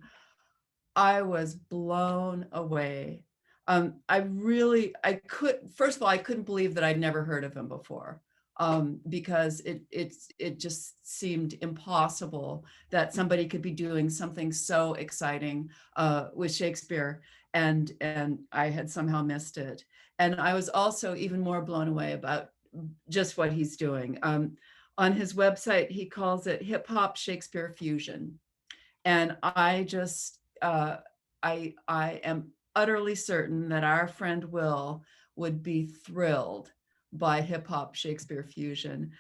I was blown away. First of all, I couldn't believe that I'd never heard of him before, because it just seemed impossible that somebody could be doing something so exciting with Shakespeare, and I had somehow missed it. And I was also even more blown away about just what he's doing. On his website, he calls it hip hop Shakespeare fusion. And I just, I am utterly certain that our friend Will would be thrilled by hip hop Shakespeare fusion.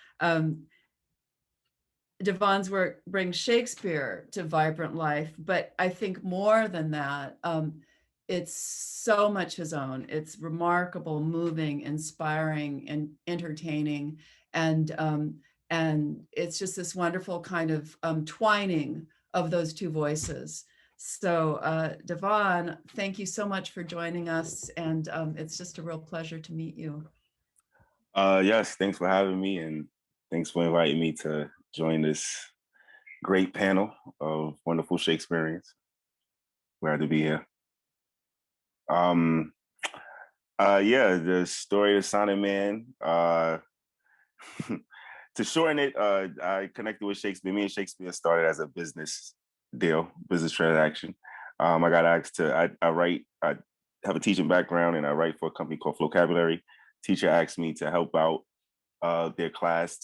Devon's work brings Shakespeare to vibrant life, but I think more than that, it's so much his own. It's remarkable, moving, inspiring, and entertaining. And it's just this wonderful kind of twining of those two voices. So Devon, thank you so much for joining us. And it's just a real pleasure to meet you. Yes, thanks for having me, and thanks for inviting me to join this great panel of wonderful Shakespeareans. Glad to be here. Yeah, the story of Sonnet Man. To shorten it, I connected with Shakespeare. Me and Shakespeare started as a business deal, business transaction. I got asked to, I have a teaching background and I write for a company called Vocabulary. Teacher asked me to help out their class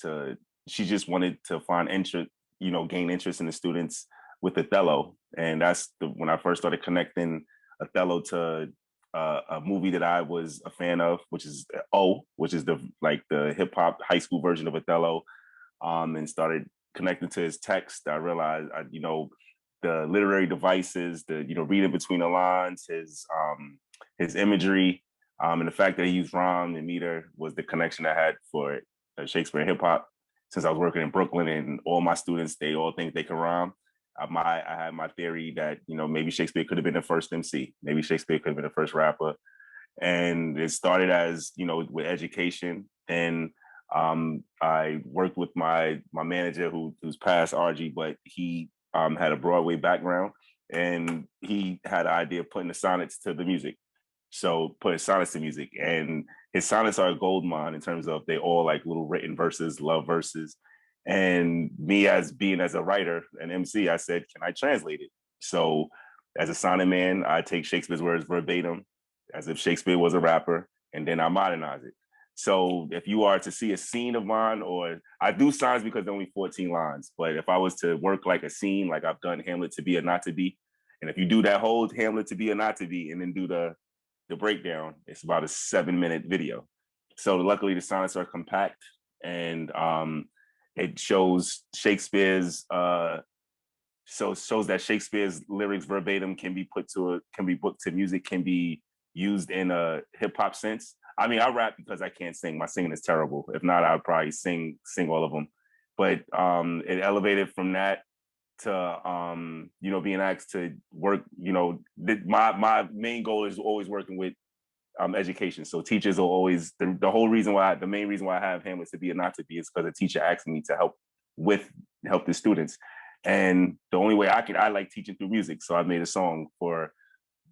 she just wanted to find interest, gain interest in the students with Othello. And that's when I first started connecting Othello to a movie that I was a fan of, which is which is the hip hop high school version of Othello, and started connecting to his text. I realized, the literary devices, the reading between the lines, his imagery, and the fact that he used rhyme and meter was the connection I had for Shakespeare and hip hop. Since I was working in Brooklyn and all my students, they all think they can rhyme. I had my theory that, maybe Shakespeare could have been the first MC. Maybe Shakespeare could have been the first rapper. And it started as, with education. And I worked with my manager who's past RG, but he had a Broadway background. And he had an idea of putting the sonnets to the music. So putting sonnets to music. And his sonnets are a gold mine in terms of they all like little written verses, love verses. And me as a writer and MC, I said, can I translate it? So as a sonnet man, I take Shakespeare's words verbatim as if Shakespeare was a rapper, and then I modernize it. So if you are to see a scene of mine, or I do sonnets because they're only 14 lines, but if I was to work like a scene, like I've done Hamlet to be or not to be, and if you do that whole Hamlet to be or not to be, and then do the breakdown, it's about a 7-minute video. So luckily the sonnets are compact, and it shows Shakespeare's shows that Shakespeare's lyrics verbatim can be booked to music, can be used in a hip hop sense, I mean, I rap because I can't sing. My singing is terrible. If not, I'd probably sing all of them. But it elevated from that to being asked to work. My main goal is always working with education. So teachers are always the whole reason why the main reason why I have Hamlet to be or not to be is because a teacher asked me to help the students. And the only way I like teaching through music. So I made a song for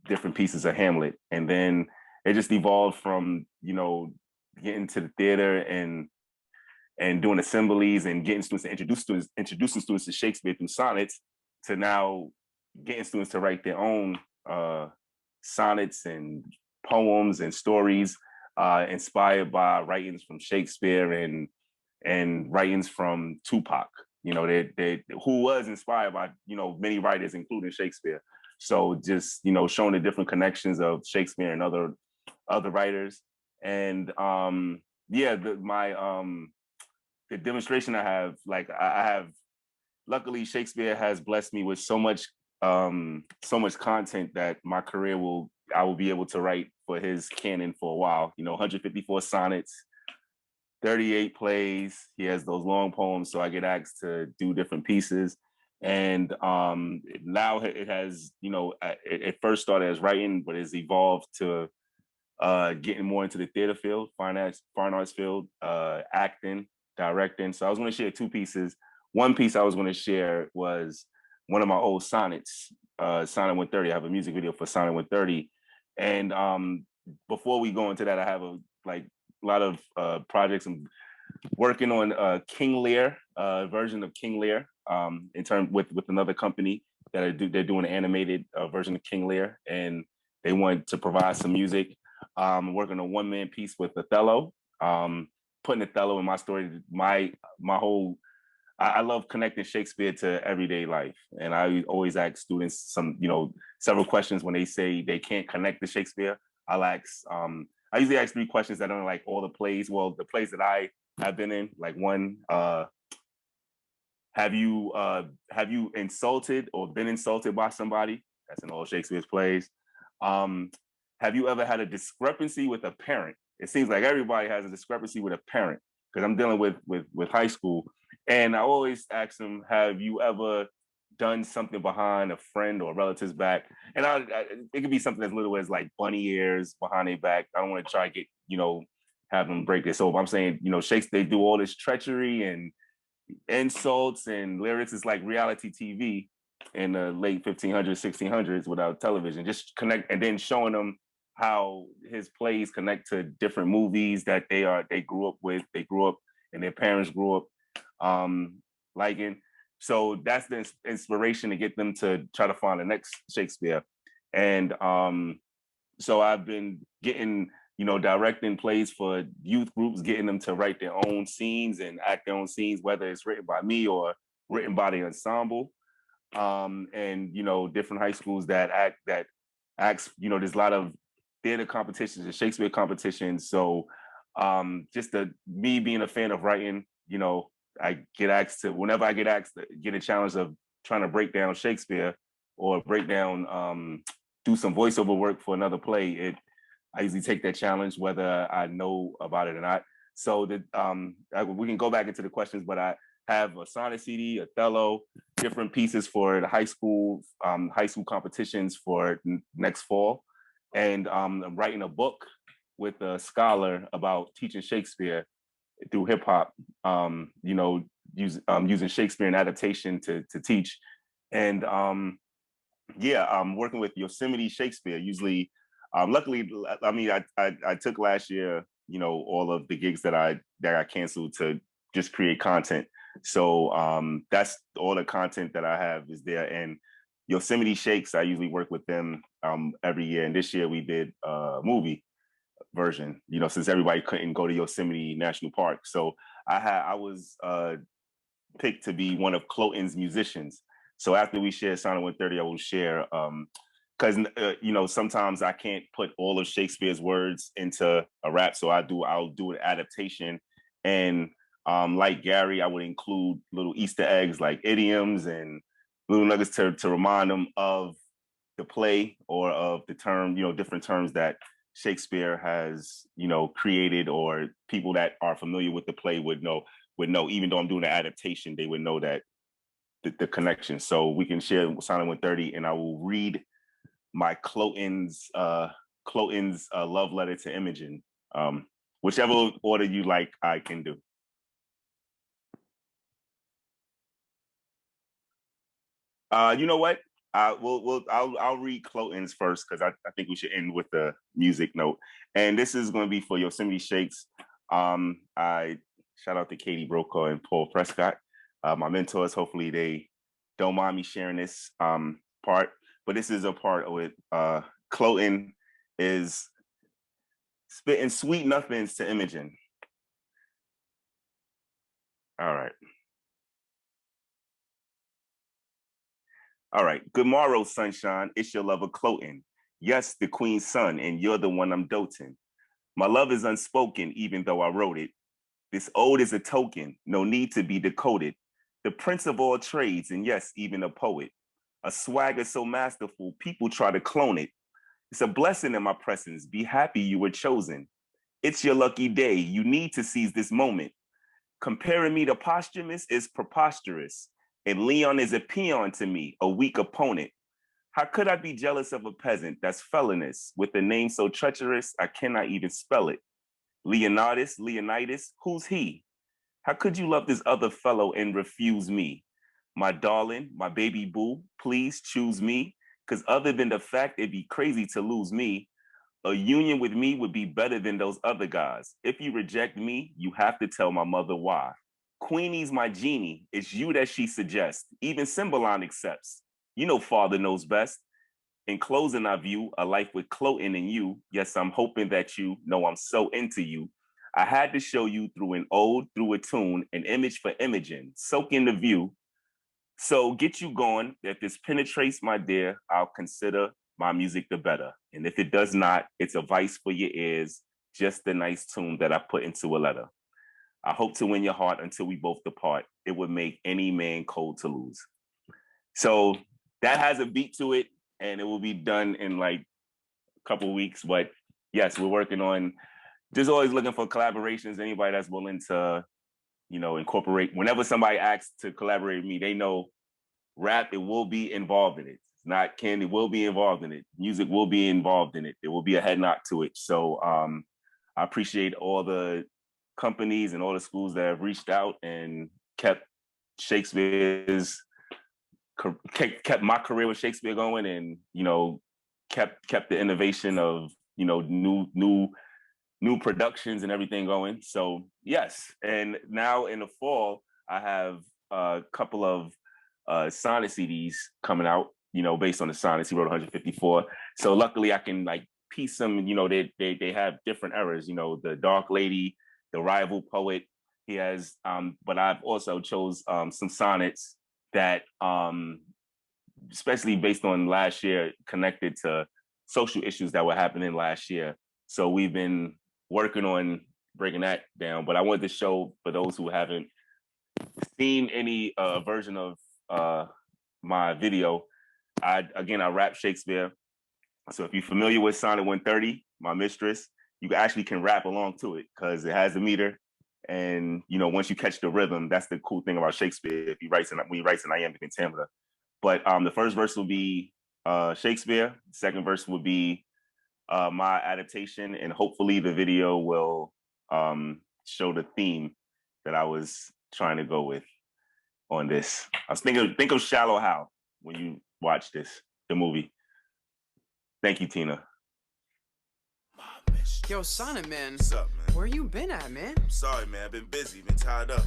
different pieces of Hamlet. And then it just evolved from, getting to the theater and doing assemblies and getting students to introducing students to Shakespeare through sonnets, to now getting students to write their own sonnets and poems and stories inspired by writings from Shakespeare and writings from Tupac. Who was inspired by many writers, including Shakespeare. So just showing the different connections of Shakespeare and other writers. And the demonstration I have, luckily Shakespeare has blessed me with so much content that my career I will be able to write for his canon for a while. 154 sonnets, 38 plays. He has those long poems, so I get asked to do different pieces. And now it has, it first started as writing, but it's evolved to getting more into the theater field, fine arts field, acting, directing. So I was going to share two pieces. One piece I was going to share was one of my old sonnets, Sonnet 130. I have a music video for Sonnet 130. And before we go into that, I have a lot of projects. I'm working on King Lear, version of King Lear, with another company they're doing an animated version of King Lear, and they want to provide some music. I'm working on a one-man piece with Othello, putting Othello in my story. My whole, I love connecting Shakespeare to everyday life, and I always ask students several questions when they say they can't connect to Shakespeare. I usually ask 3 questions that are like all the plays. Well, the plays that I have been in, like one, have you insulted or been insulted by somebody? That's in all Shakespeare's plays. Have you ever had a discrepancy with a parent? It seems like everybody has a discrepancy with a parent, because I'm dealing with high school. And I always ask them, have you ever done something behind a friend or relative's back? And it could be something as little as like bunny ears behind their back. I don't want to try to get, have them break this over. I'm saying, Shakespeare, they do all this treachery and insults and lyrics. It's like reality TV in the late 1500s, 1600s without television. Just connect, and then showing them how his plays connect to different movies that they grew up with, and their parents grew up liking. So that's the inspiration to get them to try to find the next Shakespeare. And so I've been getting, directing plays for youth groups, getting them to write their own scenes and act their own scenes, whether it's written by me or written by the ensemble. And, different high schools that acts, there's a lot of theater competitions and Shakespeare competitions. So me being a fan of writing, I get asked to, whenever I get asked to get a challenge of trying to break down Shakespeare or break down, do some voiceover work for another play, I usually take that challenge, whether I know about it or not. So we can go back into the questions, but I have a sonnet CD, Othello, different pieces for the high school competitions for next fall. And I'm writing a book with a scholar about teaching Shakespeare through hip hop, using Shakespeare and adaptation to teach. And I'm working with Yosemite Shakespeare. Usually, luckily, I mean, I took last year, all of the gigs that I canceled to just create content. So that's all the content that I have is there. And Yosemite Shakes, I usually work with them every year. And this year we did a movie version, since everybody couldn't go to Yosemite National Park. So I was picked to be one of Cloten's musicians. So after we share Sonnet 130, I will share, because sometimes I can't put all of Shakespeare's words into a rap. So I'll do an adaptation. And like Gary, I would include little Easter eggs like idioms and little nuggets to remind them of the play or of the term, different terms that Shakespeare has, created, or people that are familiar with the play would know, even though I'm doing an adaptation, they would know that the connection. So we can share Sonnet 130, and I will read my Cloten's love letter to Imogen. Whichever order you like, I can do. You know what? I'll read Cloten's first, because I think we should end with the music note. And this is going to be for Yosemite Shakes. I shout out to Katie Brokaw and Paul Prescott, my mentors. Hopefully they don't mind me sharing this part, but this is a part of it. Cloten is spitting sweet nothings to Imogen. All right. All right. Good morrow, sunshine. It's your lover, Cloten. Yes, the queen's son, and you're the one I'm doting. My love is unspoken, even though I wrote it. This ode is a token, no need to be decoded. The prince of all trades, and yes, even a poet. A swagger so masterful, people try to clone it. It's a blessing in my presence. Be happy you were chosen. It's your lucky day. You need to seize this moment. Comparing me to Posthumus is preposterous. And Leon is a peon to me, a weak opponent. How could I be jealous of a peasant that's felonious with a name so treacherous I cannot even spell it? Leonidas, who's he? How could you love this other fellow and refuse me? My darling, my baby boo, please choose me, because other than the fact it'd be crazy to lose me, a union with me would be better than those other guys. If you reject me, you have to tell my mother why. Queenie's my genie. It's you that she suggests. Even Cymbeline accepts. You know father knows best. In closing, I view a life with Cloten and you. Yes, I'm hoping that you know I'm so into you. I had to show you through an ode, through a tune, an image for Imogen. Soak in the view. So get you going. If this penetrates, my dear, I'll consider my music the better. And if it does not, it's a vice for your ears. Just a nice tune that I put into a letter. I hope to win your heart until we both depart. It would make any man cold to lose. So that has a beat to it, and it will be done in like a couple of weeks. But yes, we're working on just always looking for collaborations. Anybody that's willing to, incorporate. Whenever somebody asks to collaborate with me, they know rap, it will be involved in it. It's not Ken, it will be involved in it. Music will be involved in it. There will be a head knock to it. So I appreciate all the companies and all the schools that have reached out and kept my career with Shakespeare going, and kept the innovation of new productions and everything going. So yes, and now in the fall I have a couple of sonnet CDs coming out, based on the sonnets. He wrote 154. So luckily I can piece them. They have different eras. The Dark Lady, the Rival Poet. He has, but I've also chose some sonnets that, especially based on last year, connected to social issues that were happening last year. So we've been working on breaking that down. But I wanted to show, for those who haven't seen any version of my video, I rap Shakespeare. So if you're familiar with Sonnet 130, my mistress, you actually can rap along to it because it has a meter. And, once you catch the rhythm, that's the cool thing about Shakespeare. When he writes in iambic pentameter. But the first verse will be Shakespeare. The second verse will be my adaptation. And hopefully the video will show the theme that I was trying to go with on this. I was think of Shallow Hal when you watch the movie. Thank you, Tina. Yo, Sonnet, man. What's up, man? Where you been at, man? Sorry, man. I've been busy, been tied up.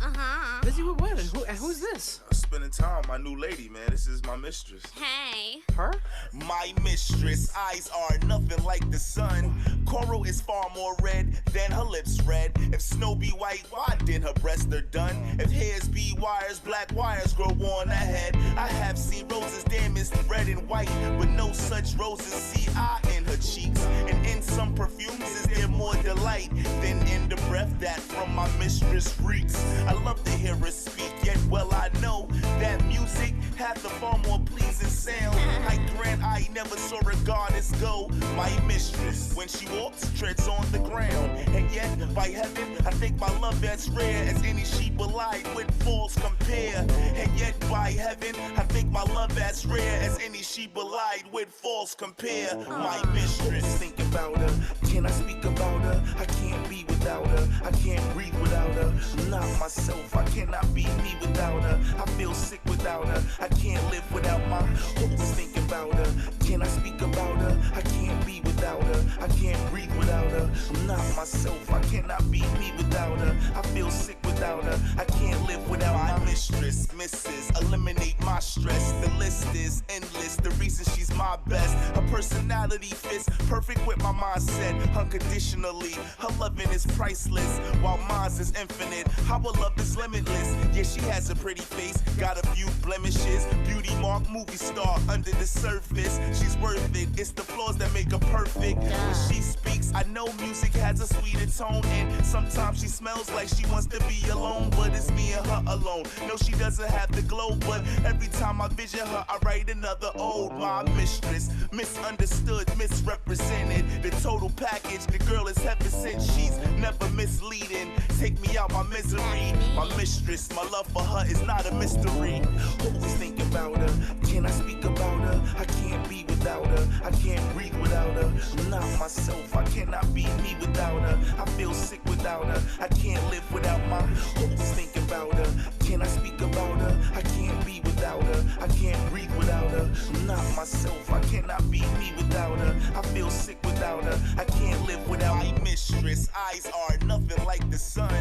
Busy with what? And who's this? I'm spending time with my new lady, man. This is my mistress. Hey. Her? My mistress, eyes are nothing like the sun. Coral is far more red than her lips red. If snow be white, why did her breasts are done? If hairs be wires, black wires grow on her head. I have seen roses damaged red and white, but no such roses see I in her cheeks. And in some perfumes is there more delight than in the breath that from my mistress reeks. I love to hear her speak, yet well I know that music hath a far more pleasing sound. I grant I never saw a goddess go. My mistress, when she walks, treads on the ground. And yet, by heaven, I think my love as rare as any sheep allied with false compare. And yet, by heaven, I think my love as rare as any sheep allied with false compare. My mistress, think about her. Can I speak about her? I can't be without her. I can't breathe without her. I'm not myself. I cannot be me without her. I feel sick without her. I can't live without my hopes. Think about her. Can I speak about her? I can't be without her. I can't breathe without her. I'm not myself. I cannot be me without her. I feel sick without her. I can't live without my mistress. Mrs. Eliminate my stress. The list is endless. The reason she's my best. Her personality fits perfect with my mindset. Unconditionally, her loving is priceless, while mine is infinite. Our love is limitless. Yeah, she has a pretty face, got a few blemishes. Beauty mark, movie star under the surface. She's worth it. It's the flaws that make her perfect. When she speaks, I know music has a sweeter tone, and sometimes she smells like she wants to be alone, but it's me and her alone. No, she doesn't have the glow, but every time I vision her, I write another ode. My mistress, misunderstood, misrepresented. The total package, the girl is heaven sent. She's never misleading. Take me out my misery. My mistress, my love for her is not a mystery. Always think about her. Can I speak about her? I can't be without her. I can't breathe without her. I'm not myself. I cannot be me without her. I feel sick without her. I can't live without my. Always think about her. Can I speak about her? I can't be without her. I can't breathe without her. I'm not myself. I cannot be me without her. I feel sick without her. I can't live without my mistress. Eyes are nothing like the sun.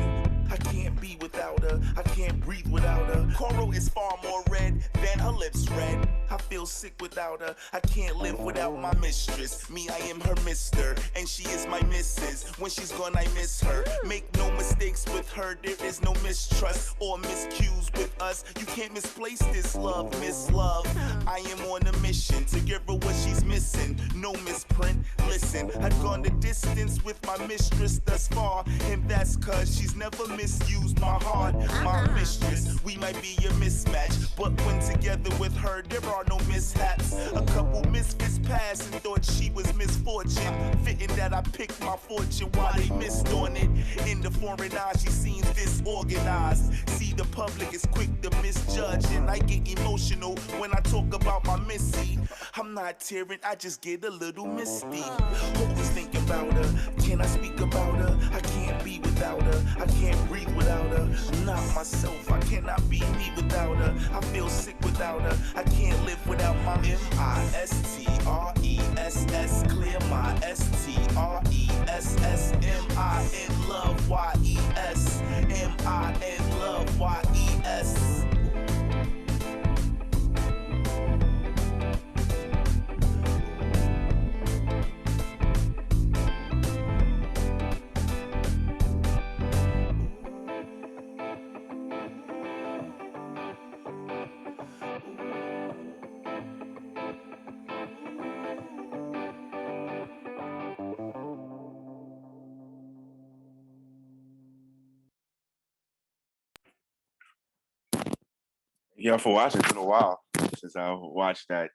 I can't be without her. I can't breathe without her. Coral is far more red than her lips red. I feel sick without her. I can't live without my mistress. Me, I am her mister, and she is my missus. When she's gone, I miss her. Make no mistakes with her. There is no mistrust or miscues with us. You can't misplace this love, miss love. I am on a mission to give her what she's missing. No misprint. Listen, I've gone the distance with my mistress thus far, and that's cause she's never misused my heart. My mistress, we might be a mismatch, but when together with her, there are no mishaps. A couple misfits passed and thought she was misfortune. Fitting that I picked my fortune while they missed on it. In the foreign eyes, she seems disorganized. See, the public is quick to misjudge, and I get emotional when I talk about my missy. I'm not tearing, I just get a little misty. Always think about her. Can I speak about her? I can't be without her. I can't breathe without her. I'm not myself. I cannot be me without her. I feel sick without her. I can't live without my mistress. Clear my stress. M-I in love, Y-E-S. M-I in love, Y-E-S. Yeah, for watching. It's been a while since I watched that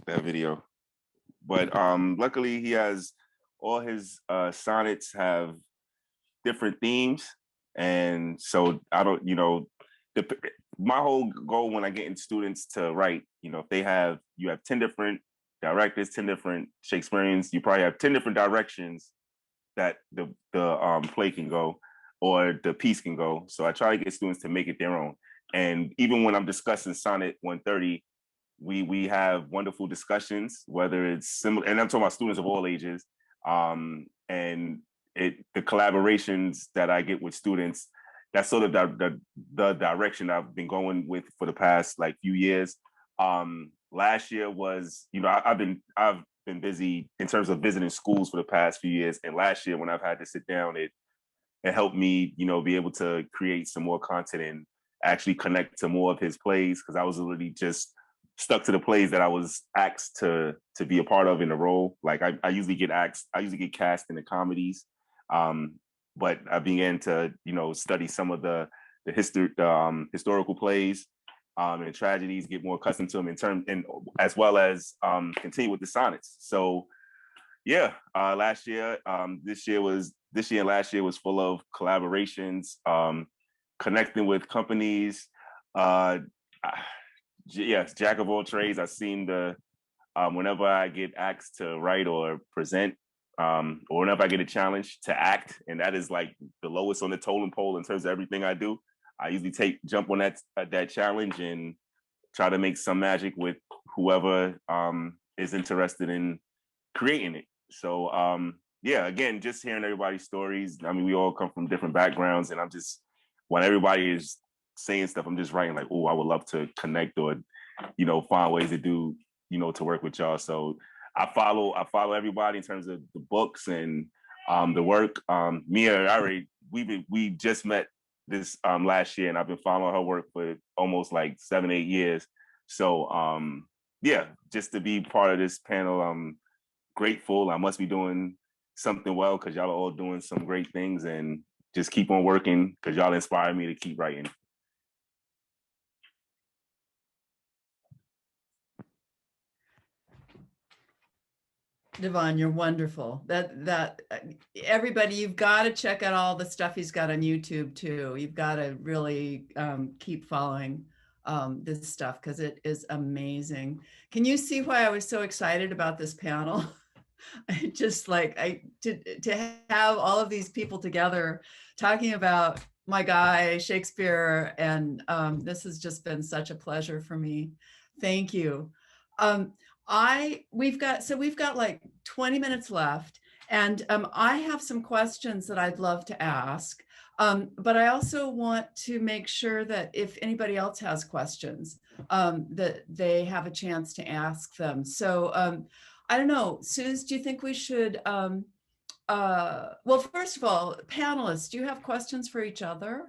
video. But luckily he has all his sonnets have different themes. And so I don't, my whole goal when I get in students to write, if they have, you have 10 different directors, 10 different Shakespeareans, you probably have 10 different directions that the play can go or the piece can go. So I try to get students to make it their own. And even when I'm discussing Sonnet 130, we have wonderful discussions, whether it's similar, and I'm talking about students of all ages, and the collaborations that I get with students, that's sort of the direction I've been going with for the past few years. Last year was, I've been busy in terms of visiting schools for the past few years, and last year when I've had to sit down, it helped me, be able to create some more content and actually connect to more of his plays, because I was already just stuck to the plays that I was asked to be a part of in the role. Like I usually get cast in the comedies, but I began to study some of the historical plays, and tragedies, get more accustomed to them and as well as continue with the sonnets. So yeah, this year and last year was full of collaborations, connecting with companies. Yes, jack of all trades. I seem to, whenever I get asked to write or present, or whenever I get a challenge to act, and that is like the lowest on the totem pole in terms of everything I do, I usually jump on that challenge and try to make some magic with whoever is interested in creating it. So yeah, again, just hearing everybody's stories. I mean, we all come from different backgrounds, and I'm just, when everybody is saying stuff, I'm just writing like, oh, I would love to connect or, find ways to do, to work with y'all. So I follow everybody in terms of the books and the work. Mya, we just met this last year, and I've been following her work for almost like 7-8 years. So yeah, just to be part of this panel, I'm grateful. I must be doing something well because y'all are all doing some great things, and just keep on working because y'all inspire me to keep writing. Devon, you're wonderful. Everybody, you've got to check out all the stuff he's got on YouTube too. You've got to really keep following this stuff because it is amazing. Can you see why I was so excited about this panel? Just like to have all of these people together talking about my guy Shakespeare, and this has just been such a pleasure for me. Thank you. We've got like 20 minutes left, and I have some questions that I'd love to ask, but I also want to make sure that if anybody else has questions, that they have a chance to ask them. So I don't know, Suze, do you think we should, well, first of all, panelists, do you have questions for each other?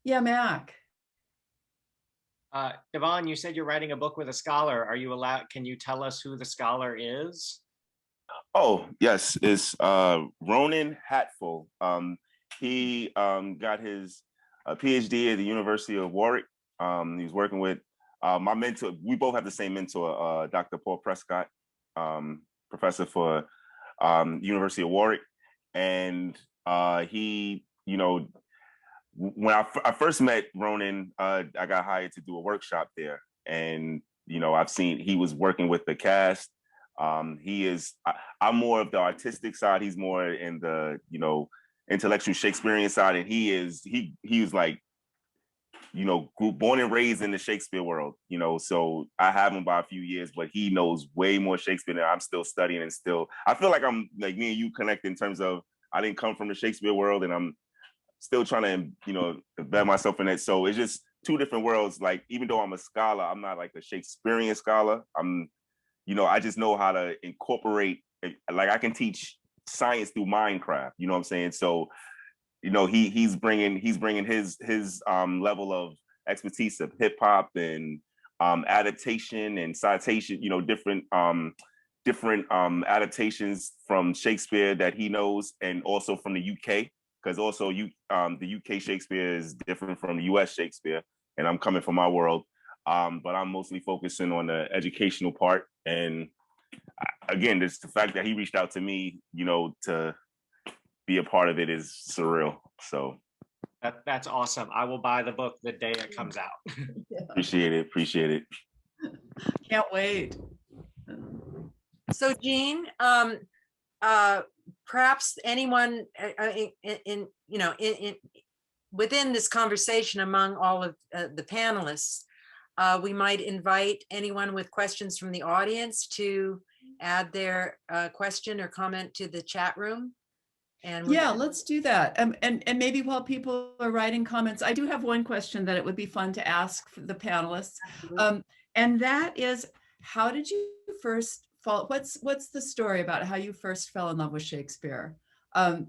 Yeah, Mac. Devon, you said you're writing a book with a scholar. Are you allowed? Can you tell us who the scholar is? Oh, yes, it's Ronan Hatfull. He got his PhD at the University of Warwick. He's working with my mentor. We both have the same mentor, Dr. Paul Prescott, professor for University of Warwick. And he, when I first met Ronan, I got hired to do a workshop there. And, I've seen he was working with the cast. I'm more of the artistic side. He's more in the, intellectual Shakespearean side. And he was like, born and raised in the Shakespeare world, so I have him by a few years, but he knows way more Shakespeare than I'm still studying. And I feel like I'm like me and you connect in terms of I didn't come from the Shakespeare world, and I'm still trying to, embed myself in it. So it's just two different worlds. Like, even though I'm a scholar, I'm not like a Shakespearean scholar. I just know how to incorporate, like I can teach science through Minecraft, you know what I'm saying? So, he's bringing his level of expertise of hip hop and adaptation and citation, different adaptations from Shakespeare that he knows, and also from the UK, because also the UK Shakespeare is different from the US Shakespeare, and I'm coming from my world, but I'm mostly focusing on the educational part. And again, it's the fact that he reached out to me, to be a part of it is surreal. So that's awesome. I will buy the book the day it comes out. Appreciate it. Can't wait. So Jean, perhaps anyone within this conversation among all of the panelists, we might invite anyone with questions from the audience to add their question or comment to the chat room. And yeah, let's do that. And maybe while people are writing comments, I do have one question that it would be fun to ask for the panelists. And that is, how did you first fall? What's the story about how you first fell in love with Shakespeare? A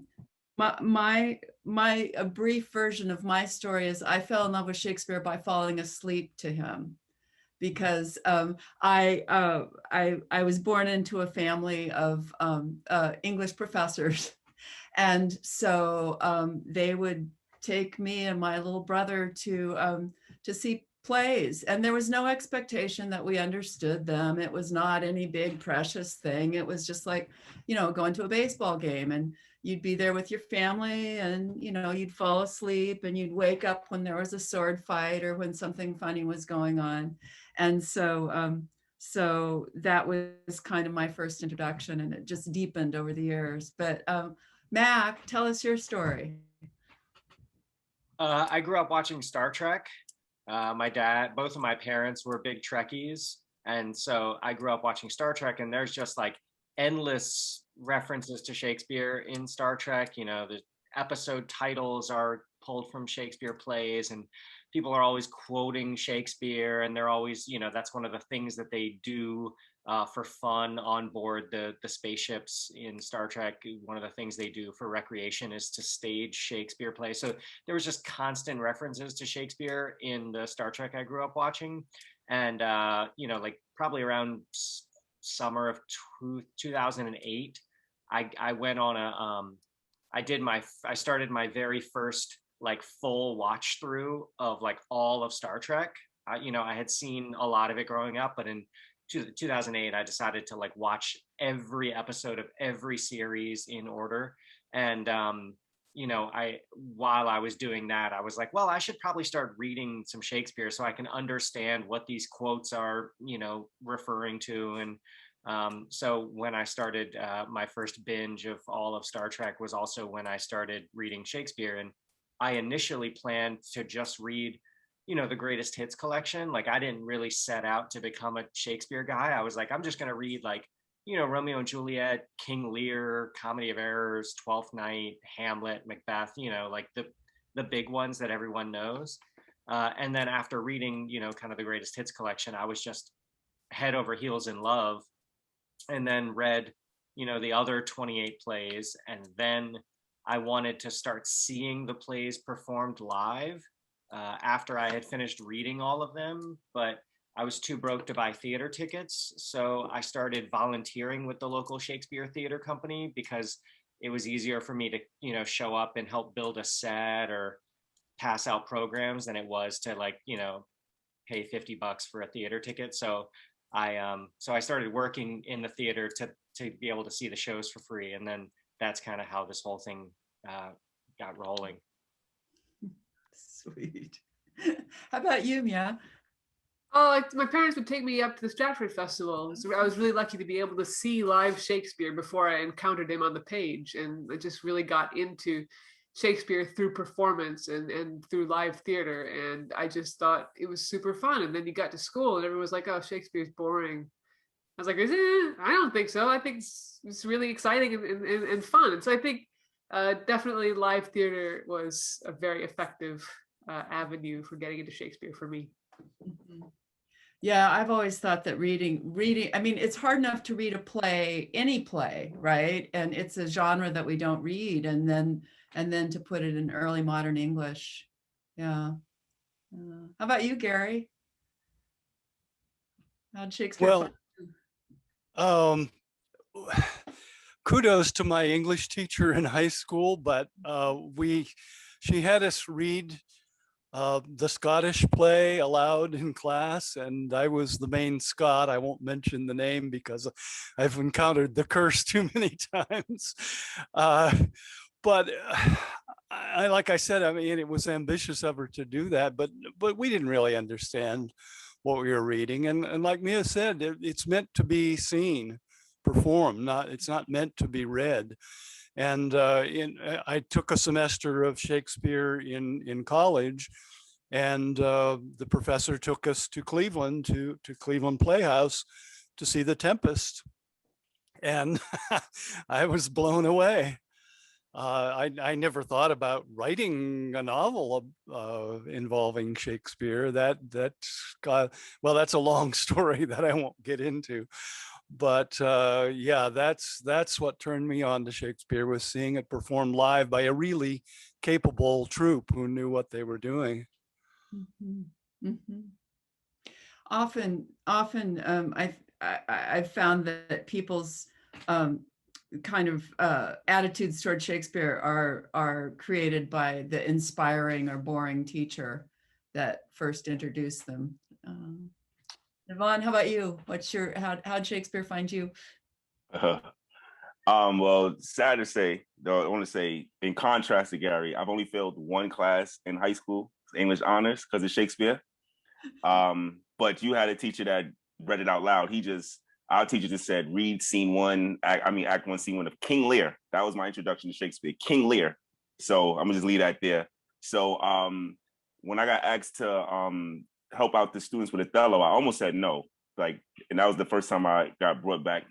brief version of my story is I fell in love with Shakespeare by falling asleep to him, because I was born into a family of English professors. And so they would take me and my little brother to see plays, and there was no expectation that we understood them. It was not any big precious thing. It was just like, you know, going to a baseball game, and you'd be there with your family, and you know, you'd fall asleep and you'd wake up when there was a sword fight or when something funny was going on. And so that was kind of my first introduction, and it just deepened over the years. But Mac, tell us your story. I grew up watching Star Trek. Both of my parents were big Trekkies. And so I grew up watching Star Trek, and there's just like endless references to Shakespeare in Star Trek. You know, the episode titles are pulled from Shakespeare plays, and people are always quoting Shakespeare, and they're always, you know, that's one of the things that they do for fun on board the spaceships in Star Trek. One of the things they do for recreation is to stage Shakespeare plays. So there was just constant references to Shakespeare in the Star Trek I grew up watching. And, you know, like probably around summer of 2008, I went on I started my very first like full watch through of like all of Star Trek. You know, I had seen a lot of it growing up, but in 2008, I decided to like watch every episode of every series in order. And, you know, while I was doing that, I was like, well, I should probably start reading some Shakespeare so I can understand what these quotes are, you know, referring to. And so when I started my first binge of all of Star Trek was also when I started reading Shakespeare. And I initially planned to just read, you know, the greatest hits collection. Like I didn't really set out to become a Shakespeare guy. I was like, I'm just going to read like, you know, Romeo and Juliet, King Lear, Comedy of Errors, Twelfth Night, Hamlet, Macbeth, you know, like the big ones that everyone knows. And then after reading, you know, kind of the greatest hits collection, I was just head over heels in love, and then read, you know, the other 28 plays. And then I wanted to start seeing the plays performed live after I had finished reading all of them, but I was too broke to buy theater tickets. So I started volunteering with the local Shakespeare theater company because it was easier for me to, you know, show up and help build a set or pass out programs than it was to like, you know, pay $50 for a theater ticket. So I started working in the theater to be able to see the shows for free. And then that's kind of how this whole thing got rolling. Sweet. How about you, Mya? Oh, like my parents would take me up to the Stratford Festival. So I was really lucky to be able to see live Shakespeare before I encountered him on the page. And I just really got into Shakespeare through performance and through live theater. And I just thought it was super fun. And then you got to school and everyone was like, oh, Shakespeare's boring. I was like, is it? I don't think so. I think it's really exciting and fun. And so I think definitely live theater was a very effective avenue for getting into Shakespeare for me. Mm-hmm. Yeah, I've always thought that reading, I mean, it's hard enough to read a play, any play, right? And it's a genre that we don't read, and then to put it in early modern English. Yeah. How about you, Gary? How'd Shakespeare? Well, kudos to my English teacher in high school, but she had us read the Scottish play aloud in class, and I was the main Scot. I won't mention the name because I've encountered the curse too many times. But like I said, I mean, it was ambitious of her to do that, but we didn't really understand what we were reading. And like Mya said, it's meant to be seen, performed, it's not meant to be read. And I took a semester of Shakespeare in college, and the professor took us to Cleveland, to Cleveland Playhouse, to see The Tempest. And I was blown away. I never thought about writing a novel involving Shakespeare. Well, that's a long story that I won't get into. But yeah, that's what turned me on to Shakespeare, was seeing it performed live by a really capable troupe who knew what they were doing. Mm-hmm. Mm-hmm. Often, I've found that people's kind of attitudes toward Shakespeare are created by the inspiring or boring teacher that first introduced them. Devon, how about you? How'd Shakespeare find you? Well, sad to say, though, I want to say, in contrast to Gary, I've only failed one class in high school, English honors, because of Shakespeare. But you had a teacher that read it out loud. Our teacher just said, read scene one, act one, scene one of King Lear. That was my introduction to Shakespeare, King Lear. So I'm gonna just leave that there. So when I got asked to help out the students with Othello, I almost said no. And that was the first time I got brought back,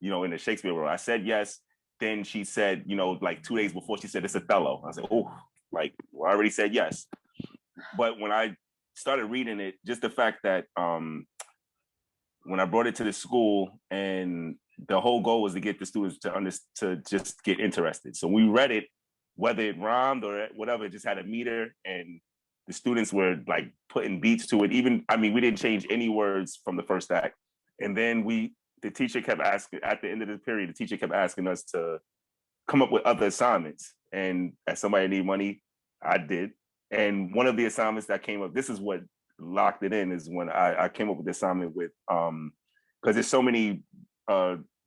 in the Shakespeare world. I said yes. Then she said, 2 days before, she said, it's Othello. I said, oh, I already said yes. But when I started reading it, just the fact that when I brought it to the school, and the whole goal was to get the students to just get interested. So we read it, whether it rhymed or whatever, it just had a meter, and the students were putting beats to it. We didn't change any words from the first act. And then the teacher kept asking, at the end of the period, the teacher kept asking us to come up with other assignments. And as somebody need money, I did. And one of the assignments that came up, this is what locked it in, is when I came up with the assignment with, because there's so many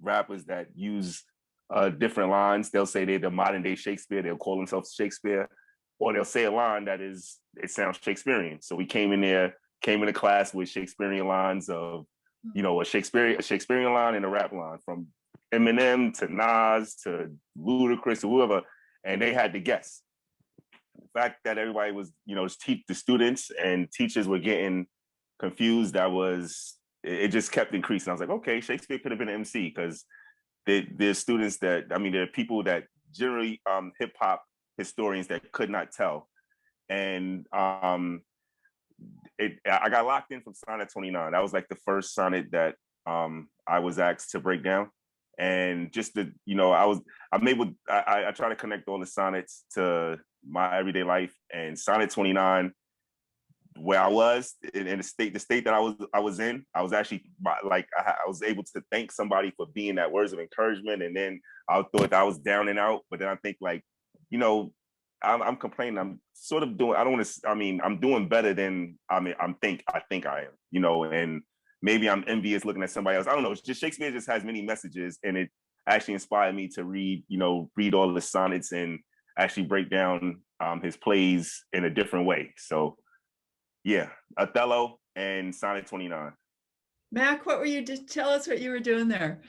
rappers that use different lines. They'll say they're the modern day Shakespeare, they'll call themselves Shakespeare, or they'll say a line that it sounds Shakespearean. So we came into class with Shakespearean lines of, a Shakespearean line and a rap line, from Eminem to Nas to Ludacris or whoever, and they had to guess. The fact that everybody was, the students and teachers were getting confused, it just kept increasing. I was like, okay, Shakespeare could have been an MC, because there's students there are people that generally hip hop historians that could not tell. And I got locked in from sonnet 29. That was the first sonnet that I was asked to break down. And just I try to connect all the sonnets to my everyday life. And sonnet 29, where I was in the state that I was in, I was actually I was able to thank somebody for being that words of encouragement. And then I thought that I was down and out, but then I think I'm complaining. I'm sort of doing. I'm doing better than I think I am. And maybe I'm envious looking at somebody else. I don't know. It's just Shakespeare just has many messages, and it actually inspired me to read all the sonnets and actually break down his plays in a different way. So, yeah, Othello and sonnet 29. Mac, what were you? Just tell us what you were doing there.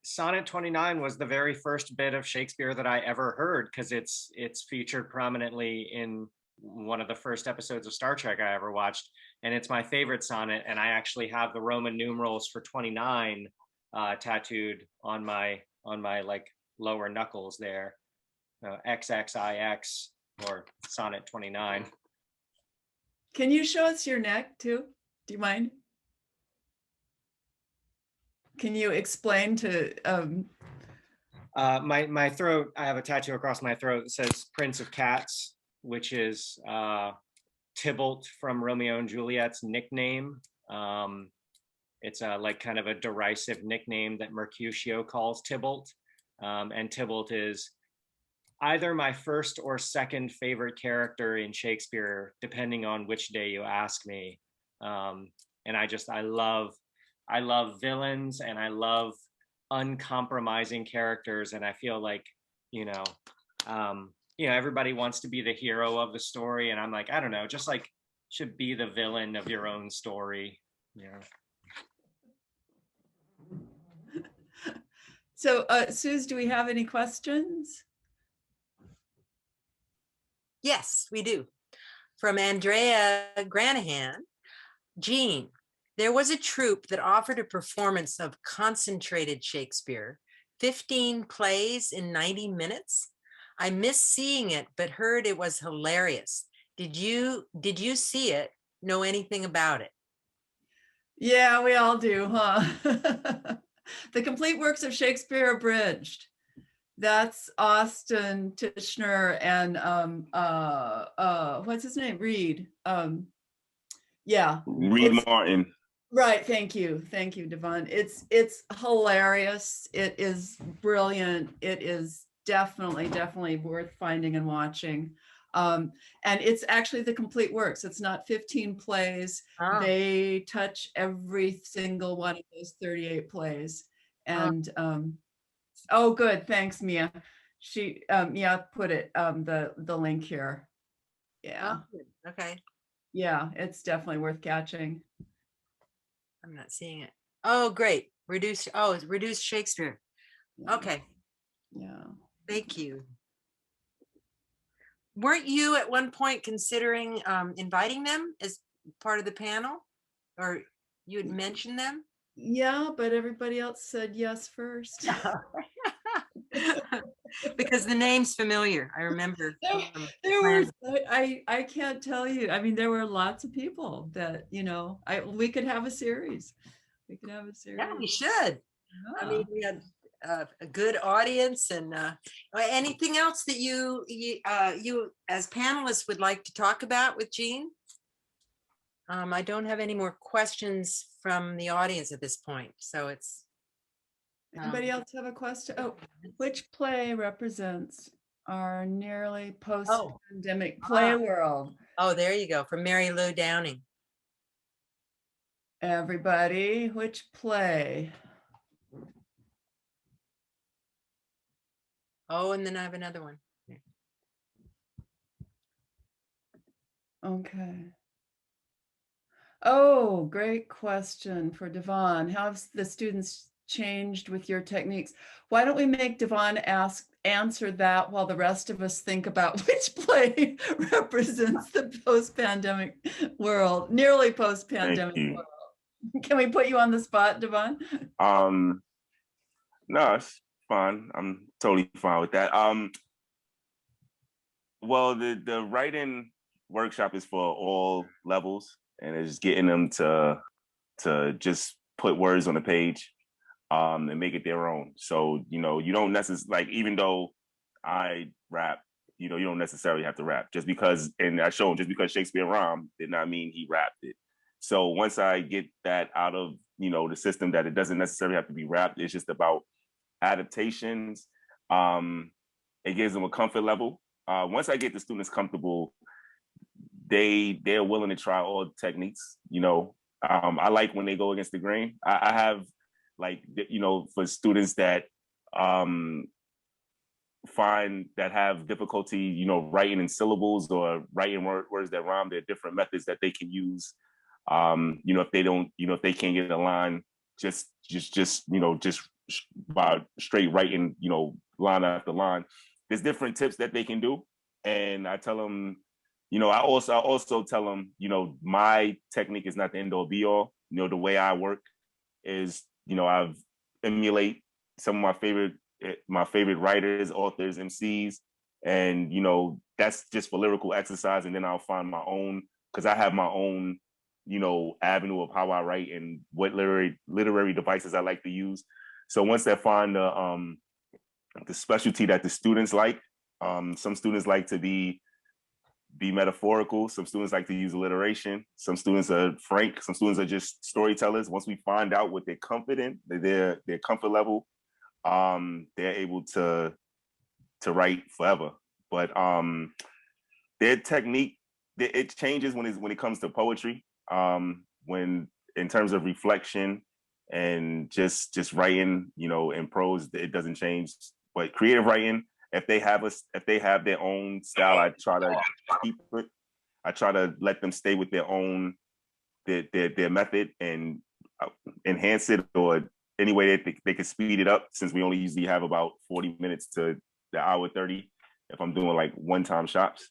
Sonnet 29 was the very first bit of Shakespeare that I ever heard, because it's featured prominently in one of the first episodes of Star Trek I ever watched, and it's my favorite sonnet. And I actually have the Roman numerals for 29 tattooed on my lower knuckles there, XXIX, or sonnet 29. Can you show us your neck too? Do you mind? Can you explain to my throat? I have a tattoo across my throat that says Prince of Cats, which is Tybalt from Romeo and Juliet's nickname. It's kind of a derisive nickname that Mercutio calls Tybalt. And Tybalt is either my first or second favorite character in Shakespeare, depending on which day you ask me. And I love villains, and I love uncompromising characters. And I feel everybody wants to be the hero of the story. And I'm I don't know, just should be the villain of your own story. Yeah. So, Suze, do we have any questions? Yes, we do. From Andrea Granahan. Jean, there was a troupe that offered a performance of concentrated Shakespeare, 15 plays in 90 minutes. I missed seeing it, but heard it was hilarious. Did you see it? Know anything about it? Yeah, we all do, huh? The Complete Works of Shakespeare Abridged. That's Austin Tishner and what's his name? Reed. Yeah. Reed Martin. Right. Thank you, Devon. It's hilarious. It is brilliant. It is definitely worth finding and watching. And it's actually the complete works. It's not 15 plays. Oh, They touch every single one of those 38 plays. And oh, good. Thanks, Mia. Mia put it the link here. Yeah. good. Okay. Yeah, it's definitely worth catching. I'm not seeing it. Oh, great. It's reduced Shakespeare. Yeah. Okay. Yeah. Thank you. Weren't you at one point considering inviting them as part of the panel? Or you had mentioned them? Yeah, but everybody else said yes first. Because the name's familiar. I remember. There were, I can't tell you. I mean, there were lots of people that, we could have a series. We could have a series. Yeah, we should. I mean, we had a good audience. And anything else that you as panelists would like to talk about with Jean? I don't have any more questions from the audience at this point, so it's. Anybody else have a question? Oh, which play represents our nearly post-pandemic play world? Oh, there you go, from Mary Lou Downing. Everybody, which play? Oh, and then I have another one. Okay. Oh, great question for Devon. How have the students changed with your techniques? Why don't we make Devon answer that while the rest of us think about which play represents the post-pandemic world, nearly post-pandemic world. Can we put you on the spot, Devon? No, it's fine. I'm totally fine with that. Well, the writing workshop is for all levels, and it's getting them to just put words on the page and make it their own. So, you don't necessarily, like, even though I rap, you don't necessarily have to rap. Just because Shakespeare rhymed did not mean he rapped it. So once I get that out of, the system, that it doesn't necessarily have to be rapped, it's just about adaptations. It gives them a comfort level. Once I get the students comfortable, they're willing to try all techniques. I like when they go against the grain. I have, like, for students that have difficulty, writing in syllables or writing words that rhyme, there are different methods that they can use. If they can't get a line, just by straight writing, line after line, there's different tips that they can do. And I tell them, I also tell them, my technique is not the end all be all. The way I work is, I've emulate some of my favorite writers, authors, MCs, and that's just for lyrical exercise. And then I'll find my own, because I have my own, avenue of how I write and what literary devices I like to use. So once they find the specialty that the students like, some students like to be metaphorical. Some students like to use alliteration. Some students are frank. Some students are just storytellers. Once we find out what they're confident, their comfort level, they're able to write forever. But their technique, it changes when it comes to poetry. When in terms of reflection and just writing, in prose, it doesn't change. But creative writing, if they have their own style, I try to keep it. I try to let them stay with their own their method and enhance it, or any way that they can speed it up, since we only usually have about 40 minutes to the hour 30 if I'm doing like one-time shops.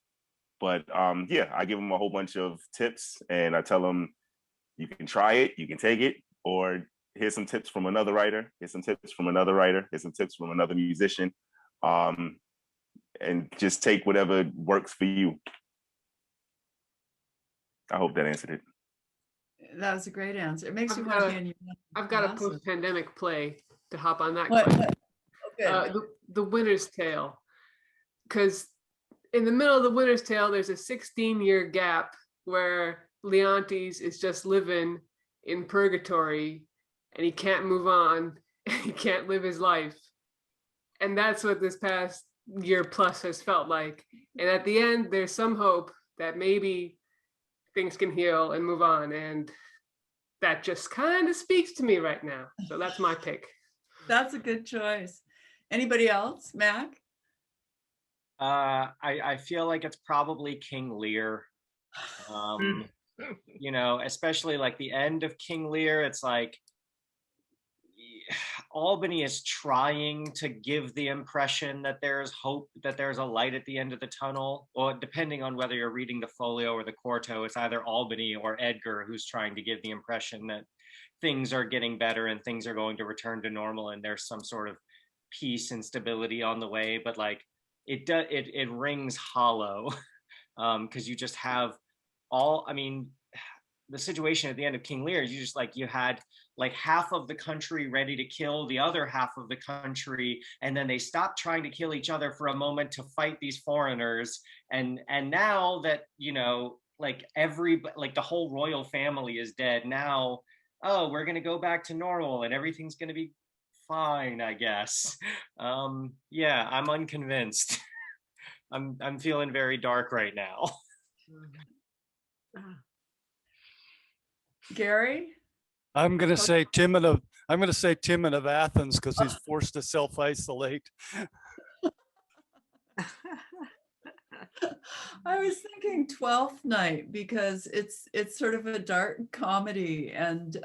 But yeah, I give them a whole bunch of tips, and I tell them, you can try it, you can take it, or here's some tips from another writer, here's some tips from another writer, here's some tips from another musician, and just take whatever works for you. I hope that answered it. That was a great answer. It makes me want to be in your. I've got a post-pandemic play to hop on that. The Winter's Tale, because in the middle of The Winter's Tale, there's a 16-year gap where Leontes is just living in purgatory and he can't move on, he can't live his life. And that's what this past year plus has felt like. And at the end, there's some hope that maybe things can heal and move on. And that just kind of speaks to me right now. So that's my pick. That's a good choice. Anybody else? Mac? I feel like it's probably King Lear. You know, especially like the end of King Lear, it's like Albany is trying to give the impression that there's hope, that there's a light at the end of the tunnel, or depending on whether you're reading the folio or the quarto, it's either Albany or Edgar who's trying to give the impression that things are getting better and things are going to return to normal and there's some sort of peace and stability on the way. But like it rings hollow because you just have the situation at the end of King Lear, you had like half of the country ready to kill the other half of the country, and then they stopped trying to kill each other for a moment to fight these foreigners, and now that, you know, like the whole royal family is dead now, oh, we're gonna go back to normal and everything's gonna be fine, I guess. Yeah, I'm unconvinced. I'm feeling very dark right now. Gary? I'm going to say Timon of Athens because he's forced to self-isolate. I was thinking Twelfth Night because it's sort of a dark comedy, and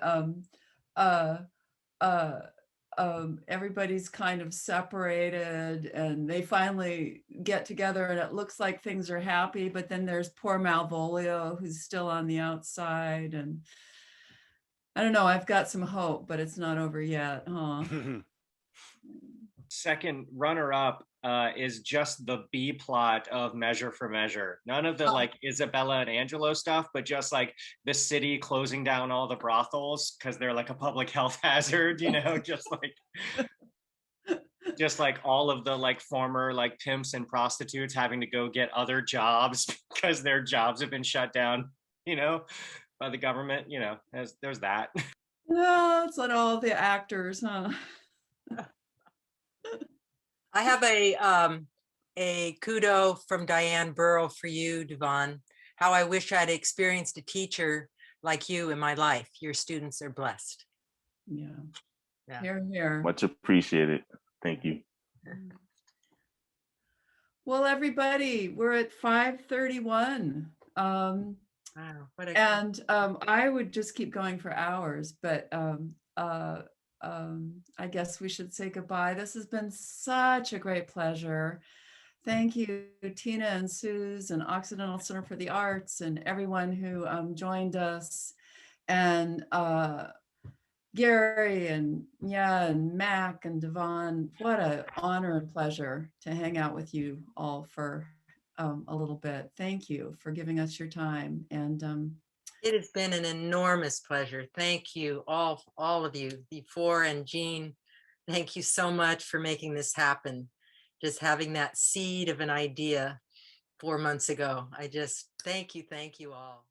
everybody's kind of separated and they finally get together and it looks like things are happy, but then there's poor Malvolio who's still on the outside, and I don't know, I've got some hope, but it's not over yet, huh? Second runner-up is just the B plot of Measure for Measure. None of the like Isabella and Angelo stuff, but just like the city closing down all the brothels because they're like a public health hazard, you know, just like all of the like former like pimps and prostitutes having to go get other jobs because their jobs have been shut down, you know, by the government, you know, there's that. No, it's not all the actors, huh? I have a kudo from Diane Burrow for you, Devon. How I wish I'd experienced a teacher like you in my life. Your students are blessed. Yeah. Yeah. Here, here. Much appreciated. Thank you. Well, everybody, we're at 5:31. Wow, what a And I would just keep going for hours, but I guess we should say goodbye. This has been such a great pleasure. Thank you, Tina and Suze and Occidental Center for the Arts and everyone who joined us, and Gary and Mya and Mac and Devon. What an honor and pleasure to hang out with you all for a little bit. Thank you for giving us your time. And It has been an enormous pleasure. Thank you, all of you, before, and Jean, thank you so much for making this happen. Just having that seed of an idea 4 months ago. I just thank you all.